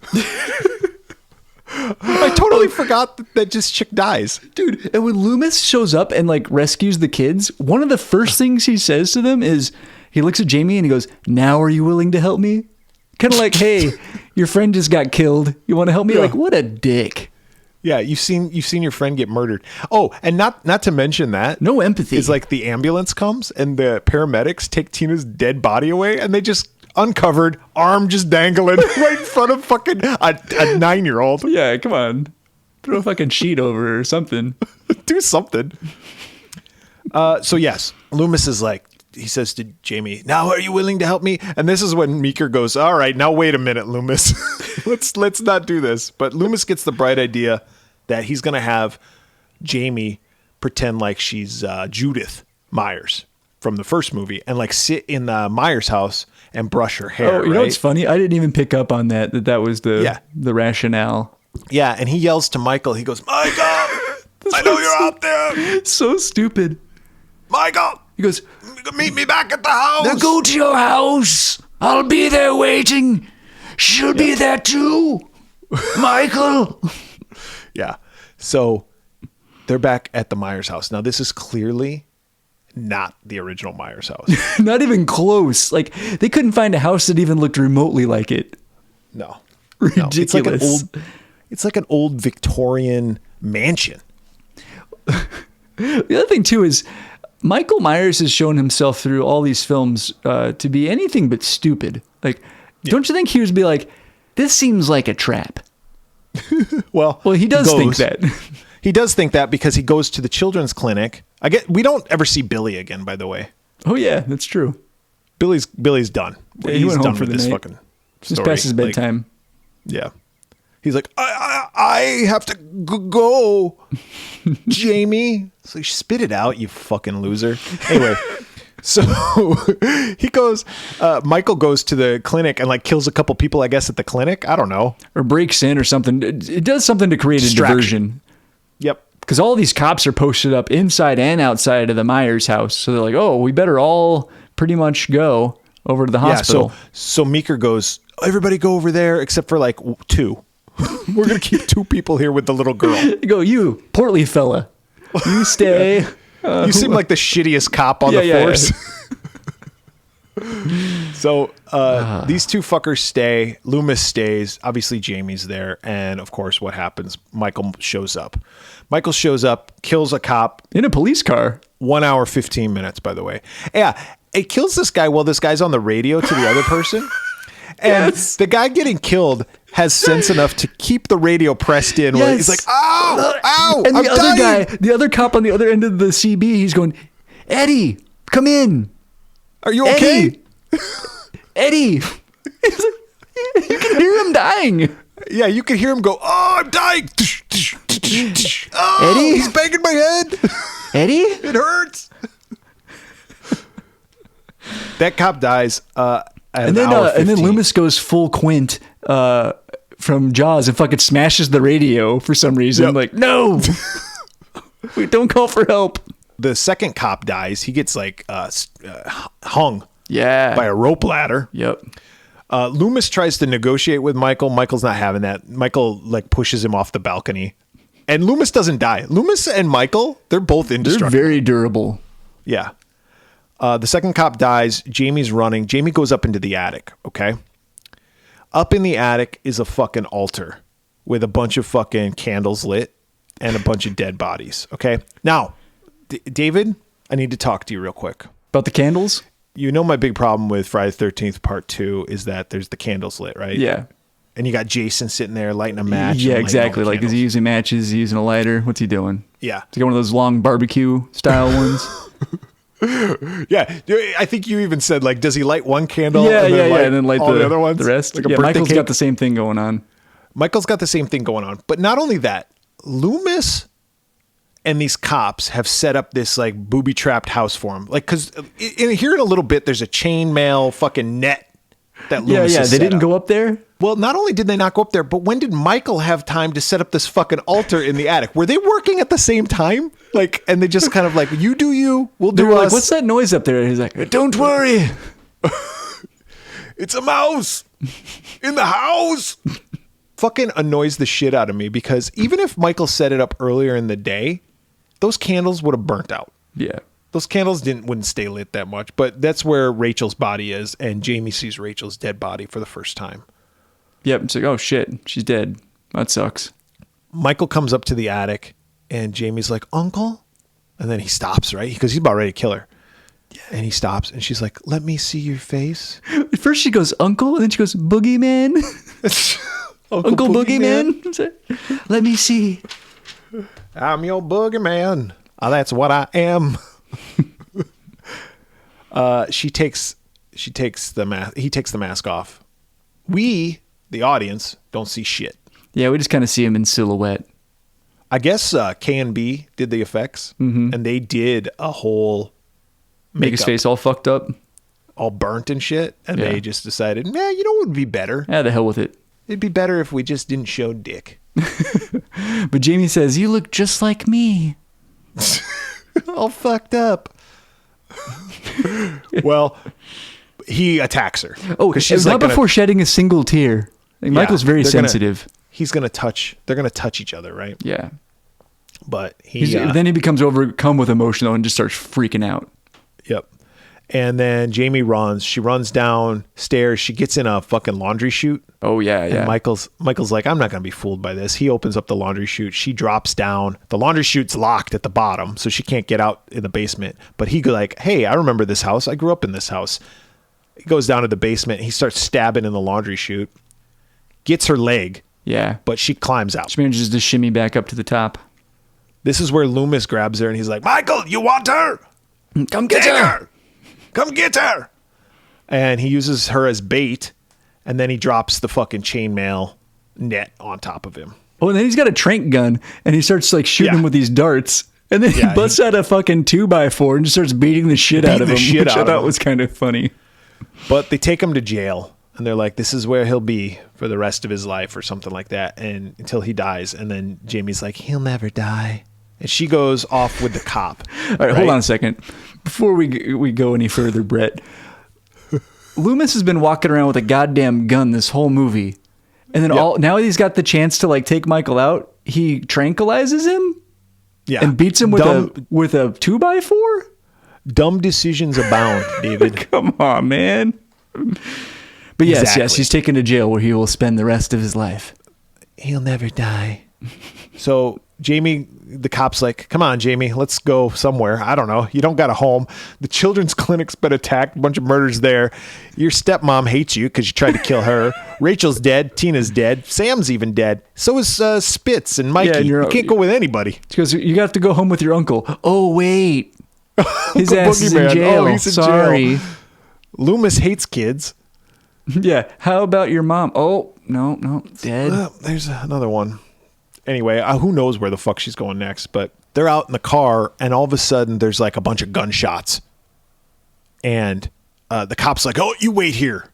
I totally forgot that this chick dies. Dude, and when Loomis shows up and like rescues the kids, one of the first things he says to them is, he looks at Jamie and he goes, now are you willing to help me? Kind of like, hey, your friend just got killed. You want to help me? Yeah. Like, what a dick. Yeah, you've seen your friend get murdered. Oh, and not to mention that. No empathy. Is like the ambulance comes and the paramedics take Tina's dead body away and they just uncovered, arm just dangling right in front of fucking a 9-year-old. Yeah, come on. Throw a fucking sheet over or something. Do something. So yes, Loomis is like, he says to Jamie, now are you willing to help me? And this is when Meeker goes, all right, now wait a minute, Loomis. let's not do this. But Loomis gets the bright idea that he's going to have Jamie pretend like she's Judith Myers from the first movie and like sit in the Myers house and brush her hair. Oh, you know what's funny? I didn't even pick up on that was the rationale. Yeah, and he yells to Michael. He goes, Michael, I know you're out there. So stupid. Michael. He goes, meet me back at the house. Now go to your house. I'll be there waiting. She'll be there too. Michael. Yeah. So they're back at the Myers house. Now, this is clearly not the original Myers house. Not even close. Like, they couldn't find a house that even looked remotely like it. No. Ridiculous. It's like an old Victorian mansion. The other thing, too, is Michael Myers has shown himself through all these films to be anything but stupid. Like, don't you think he would be like, this seems like a trap? Well, he does think that. He does think that because he goes to the children's clinic. We don't ever see Billy again, by the way. Oh yeah, that's true. Billy's done. Yeah, he's done for this fucking story. Just past his bedtime. Yeah. He's like, I have to go, Jamie. It's like, spit it out, you fucking loser. Anyway, so Michael goes to the clinic and like kills a couple people, I guess, at the clinic. I don't know. Or breaks in or something. It does something to create a diversion. Yep. Because all these cops are posted up inside and outside of the Myers house. So they're like, oh, we better all pretty much go over to the hospital. So Meeker goes, everybody go over there except for like 2. We're going to keep 2 people here with the little girl. You go, you portly fella. You stay. Yeah. You seem like the shittiest cop on the force. Yeah. So these 2 fuckers stay. Loomis stays. Obviously, Jamie's there. And of course, what happens? Michael shows up. Michael shows up, kills a cop. In a police car. 1 hour, 15 minutes, by the way. Yeah. It kills this guy while this guy's on the radio to the other person. And the guy getting killed has sense enough to keep the radio pressed in. Where he's like, ow, and the other dying. guy, the other cop on the other end of the CB, he's going, Eddie, come in. Are you okay? Eddie. You can hear him dying. Yeah, you can hear him go, oh, I'm dying. Oh, Eddie? He's banging my head. Eddie? It hurts. That cop dies. And then Loomis goes full Quint from Jaws and fucking smashes the radio for some reason. Yep. Like, no. We don't call for help. The second cop dies. He gets like hung by a rope ladder. Yep. Loomis tries to negotiate with Michael. Michael's not having that. Michael like pushes him off the balcony. And Loomis doesn't die. Loomis and Michael, they're both indestructible. They're very durable. Yeah. The second cop dies. Jamie's running. Jamie goes up into the attic. Okay. Up in the attic is a fucking altar with a bunch of fucking candles lit and a bunch of dead bodies. Okay. Now, David, I need to talk to you real quick. About the candles? You know my big problem with Friday the 13th Part 2 is that there's the candles lit, right? Yeah. And you got Jason sitting there lighting a match. Yeah, exactly. Like, is he using matches? Is he using a lighter? What's he doing? Yeah. Is he got one of those long barbecue style ones? Yeah. I think you even said, like, does he light one candle? Yeah, and then light all the other ones? The rest? Like a yeah, birthday Michael's cake? got the same thing going on. Michael's got the same thing going on. But not only that, Loomis and these cops have set up this like booby-trapped house for him. Like, because here in a little bit, there's a chainmail fucking net that Loomis has they set didn't up. go up there? Well, not only did they not go up there, but when did Michael have time to set up this fucking altar in the attic? Were they working at the same time? Like, and they just kind of like, you do you, we'll do They were us. like, what's that noise up there? And he's like, don't worry. It's a mouse in the house. Fucking annoys the shit out of me because even if Michael set it up earlier in the day, those candles would have burnt out. Yeah. Those candles wouldn't stay lit that much, but that's where Rachel's body is, and Jamie sees Rachel's dead body for the first time. Yep. It's like, oh shit, she's dead. That sucks. Michael comes up to the attic, and Jamie's like, "Uncle?" And then he stops, right? Because he's about ready to kill her. Yeah. And he stops, and she's like, "Let me see your face." At first she goes, Uncle, and then she goes, Boogeyman. Uncle Boogeyman. Let me see. I'm your boogeyman. That's what I am. He takes the mask. He takes the mask off. We, the audience, don't see shit. Yeah, we just kind of see him in silhouette. I guess K&B did the effects, and they did a whole Make his face all fucked up. all burnt and shit, and Yeah. they just decided, man, you know what would be better? Yeah, the hell with it. It'd be better if we just didn't show dick. But Jamie says, you look just like me. All fucked up. Well, he attacks her. Oh, she's she's not before shedding a single tear. Like, Michael's very sensitive. He's gonna touch. They're gonna touch each other, right? Yeah. But he Then he becomes overcome with emotion though and just starts freaking out. Yep. And then Jamie runs. She runs downstairs. She gets in a fucking laundry chute. Oh yeah, yeah. And Michael's like, I'm not gonna be fooled by this. He opens up the laundry chute. She drops down. The laundry chute's locked at the bottom, so she can't get out in the basement. But he go like, hey, I remember this house. I grew up in this house. He goes down to the basement. He starts stabbing in the laundry chute. Gets her leg. Yeah. But she climbs out. She manages to shimmy back up to the top. This is where Loomis grabs her and he's like, Michael, you want her? Come get her. Come get her. And he uses her as bait, and then he drops the fucking chainmail net on top of him. Oh, and then he's got a trank gun, and he starts like shooting him with these darts. And then he busts out a fucking 2x4 and just starts beating the shit out of him, which I thought was kind of funny. But they take him to jail, and they're like, this is where he'll be for the rest of his life or something like that, and until he dies. And then Jamie's like, he'll never die. And she goes off with the cop. All right, hold on a second. Before we go any further, Brett, Loomis has been walking around with a goddamn gun this whole movie. And then now he's got the chance to like take Michael out. He tranquilizes him and beats him with a 2x4? Dumb decisions abound, David. Come on, man. But yes, he's taken to jail where he will spend the rest of his life. He'll never die. So Jamie, the cop's like, come on, Jamie, let's go somewhere. I don't know. You don't got a home. The children's clinic's been attacked. A bunch of murders there. Your stepmom hates you because you tried to kill her. Rachel's dead. Tina's dead. Sam's even dead. So is Spitz and Mikey. Yeah, you can't go with anybody. She goes, you got to go home with your uncle. Oh, wait. His ass is in Boogeyman. jail. Oh, he's in Sorry. jail. Loomis hates kids. Yeah. How about your mom? Oh, no, dead. There's another one. Anyway, who knows where the fuck she's going next, but they're out in the car and all of a sudden there's like a bunch of gunshots and the cop's like, oh, you wait here.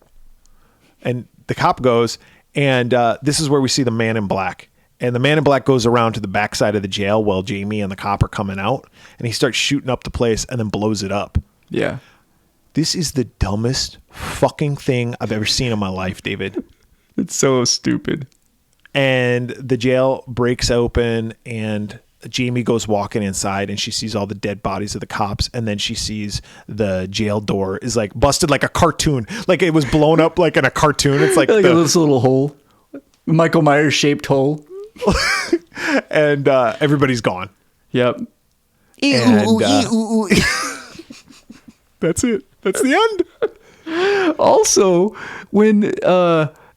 And the cop goes, and this is where we see the man in black, And the man in black goes around to the backside of the jail while Jamie and the cop are coming out, and he starts shooting up the place and then blows it up. Yeah. This is the dumbest fucking thing I've ever seen in my life, David. It's so stupid. And the jail breaks open, and Jamie goes walking inside, and she sees all the dead bodies of the cops, and then she sees the jail door is like busted like a cartoon. Like it was blown up like in a cartoon. It's like, this little hole. Michael Myers shaped hole. And everybody's gone. Yep. And that's it. That's the end. Also, when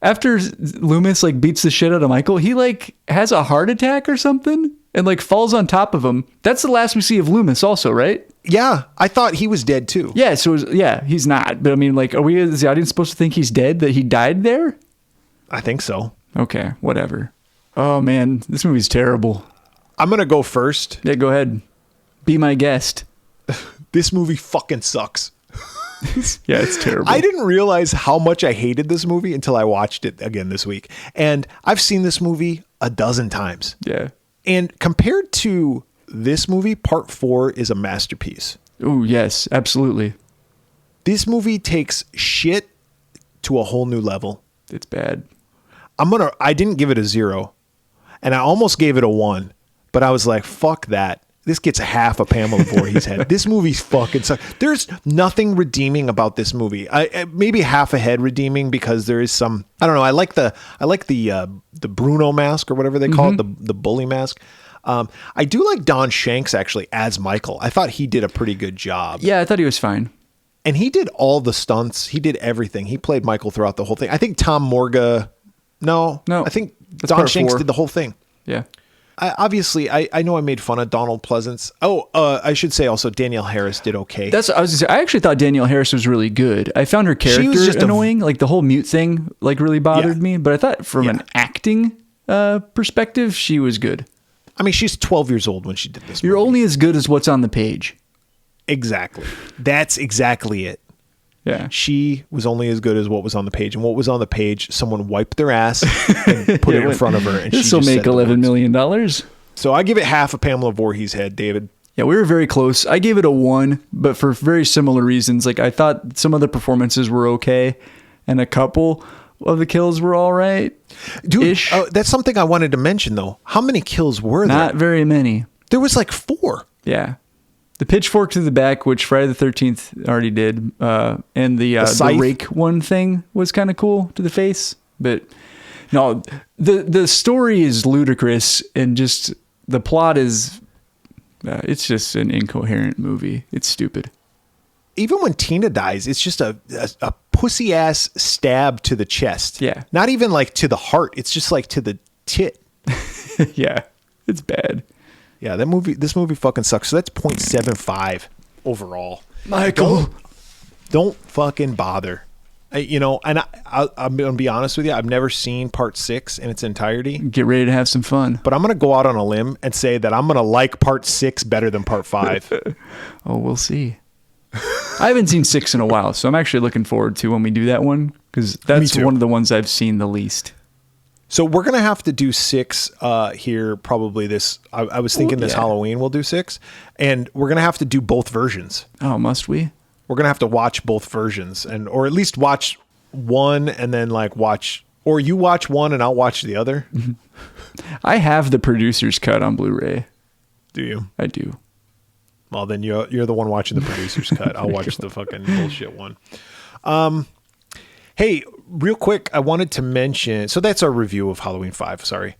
after Loomis like beats the shit out of Michael, he like has a heart attack or something and like falls on top of him. That's the last we see of Loomis also, right? Yeah, I thought he was dead too. Yeah, so he's not. But I mean, like, are we as the audience supposed to think he's dead, that he died there? I think so. Okay, whatever. Oh man, this movie's terrible. I'm going to go first. Yeah, go ahead. Be my guest. This movie fucking sucks. Yeah, it's terrible. I didn't realize how much I hated this movie until I watched it again this week. And I've seen this movie a dozen times. Yeah. And compared to this movie, Part 4 is a masterpiece. Oh, yes, absolutely. This movie takes shit to a whole new level. It's bad. I didn't give it a 0. And I almost gave it a 1. But I was like, fuck that. This gets a half a Pamela Voorhees head. This movie's fucking sucks. There's nothing redeeming about this movie. Maybe half a head redeeming because there is some. I don't know. I like the Bruno mask or whatever they call it, the bully mask. I do like Don Shanks actually as Michael. I thought he did a pretty good job. Yeah, I thought he was fine. And he did all the stunts. He did everything. He played Michael throughout the whole thing. I think Tom Morga. No. I think Don Shanks did the whole thing. Yeah. I know I made fun of Donald Pleasance. I should say also Danielle Harris did okay. I actually thought Danielle Harris was really good. I found her character just annoying. Like the whole mute thing, like really bothered me. But I thought from an acting perspective, she was good. I mean, she's 12 years old when she did this. You're only as good as what's on the page. Exactly. That's exactly it. Yeah. She was only as good as what was on the page. And what was on the page, someone wiped their ass and put it in front of her. And this will make $11 million. So I give it half a Pamela Voorhees head, David. Yeah, we were very close. I gave it a 1, but for very similar reasons. Like I thought some of the performances were okay, and a couple of the kills were all right. Dude, that's something I wanted to mention, though. How many kills were there? Not very many. There was like 4. Yeah. The pitchfork to the back, which Friday the 13th already did, and the rake one thing was kind of cool to the face. But no, the story is ludicrous, and just the plot is, it's just an incoherent movie. It's stupid. Even when Tina dies, it's just a pussy ass stab to the chest. Yeah. Not even like to the heart. It's just like to the tit. Yeah. It's bad. Yeah, this movie fucking sucks. So that's 0.75 overall. Michael. Don't fucking bother. And I'm going to be honest with you. I've never seen Part 6 in its entirety. Get ready to have some fun. But I'm going to go out on a limb and say that I'm going to like Part 6 better than Part 5. Oh, we'll see. I haven't seen 6 in a while, so I'm actually looking forward to when we do that one, because that's one of the ones I've seen the least. So we're going to have to do 6 here probably this. I was thinking this Halloween we'll do 6. And we're going to have to do both versions. Oh, must we? We're going to have to watch both versions, or at least watch one and then or you watch one and I'll watch the other. I have the producer's cut on Blu-ray. Do you? I do. Well, then you're the one watching the producer's cut. I'll watch the fucking bullshit one. Hey, real quick, I wanted to mention. So that's our review of Halloween 5. Sorry.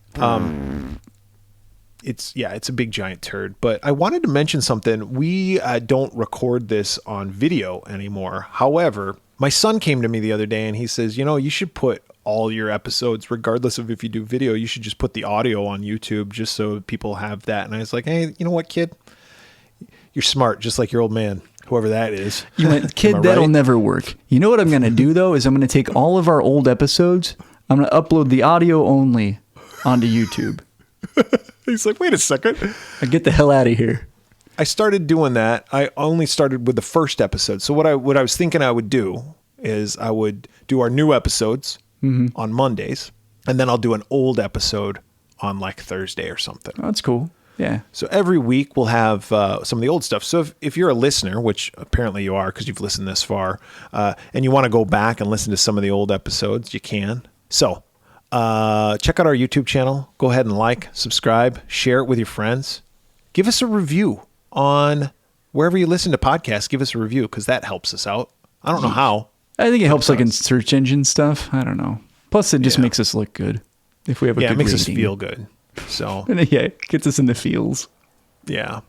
It's a big giant turd. But I wanted to mention something. We don't record this on video anymore. However, my son came to me the other day and he says, you should put all your episodes, regardless of if you do video, you should just put the audio on YouTube just so people have that. And I was like, hey, you know what, kid? You're smart, just like your old man, whoever that is. You went, kid, that'll never work. You know what I'm going to do, though, is I'm going to take all of our old episodes, I'm going to upload the audio only onto YouTube. He's like, wait a second. I get the hell out of here. I started doing that. I only started with the first episode. So what I was thinking I would do is I would do our new episodes on Mondays, and then I'll do an old episode on like Thursday or something. Oh, that's cool. Yeah. So every week we'll have some of the old stuff. So if you're a listener, which apparently you are because you've listened this far, and you want to go back and listen to some of the old episodes, you can. So check out our YouTube channel. Go ahead and like, subscribe, share it with your friends. Give us a review on wherever you listen to podcasts. Give us a review because that helps us out. I don't know how. I think it helps like in search engine stuff. I don't know. Plus, it just makes us look good if we have a good it makes rating. us feel good. So Yeah, it gets us in the feels. yeah.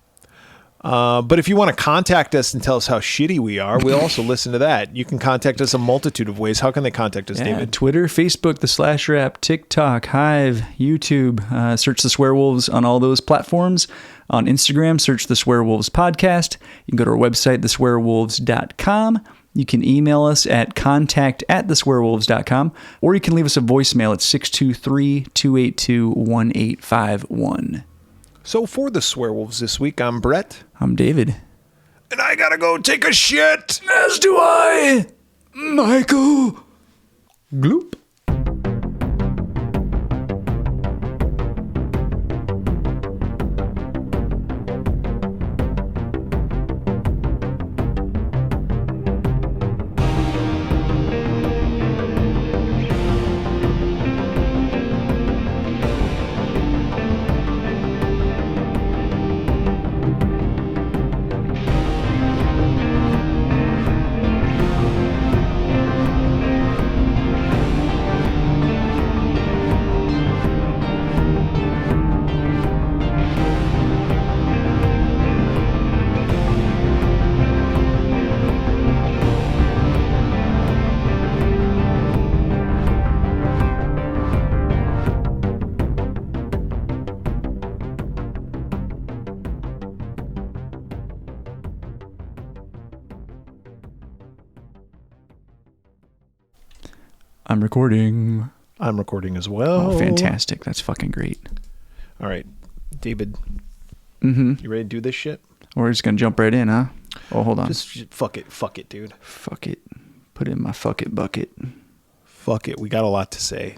But if you want to contact us and tell us how shitty we are, we'll also listen to that. You can contact us a multitude of ways. How can they contact us, David? Twitter, Facebook, The Slasher app, TikTok, Hive, YouTube. Search The Swearwolves on all those platforms. On Instagram, search The Swearwolves Podcast. You can go to our website, theswearwolves.com. You can email us at contact@theswearwolves.com, or you can leave us a voicemail at 623-282-1851. So for the Swearwolves this week, I'm Bret. I'm David. And I gotta go take a shit. As do I, Michael. Gloop. I'm recording. I'm recording as well. Oh, fantastic. That's fucking great. All right, David. Mm-hmm. You ready to do this shit? We're just going to jump right in, huh? Oh, hold on. Just fuck it. Fuck it, dude. Fuck it. Put it in my fuck it bucket. Fuck it. We got a lot to say.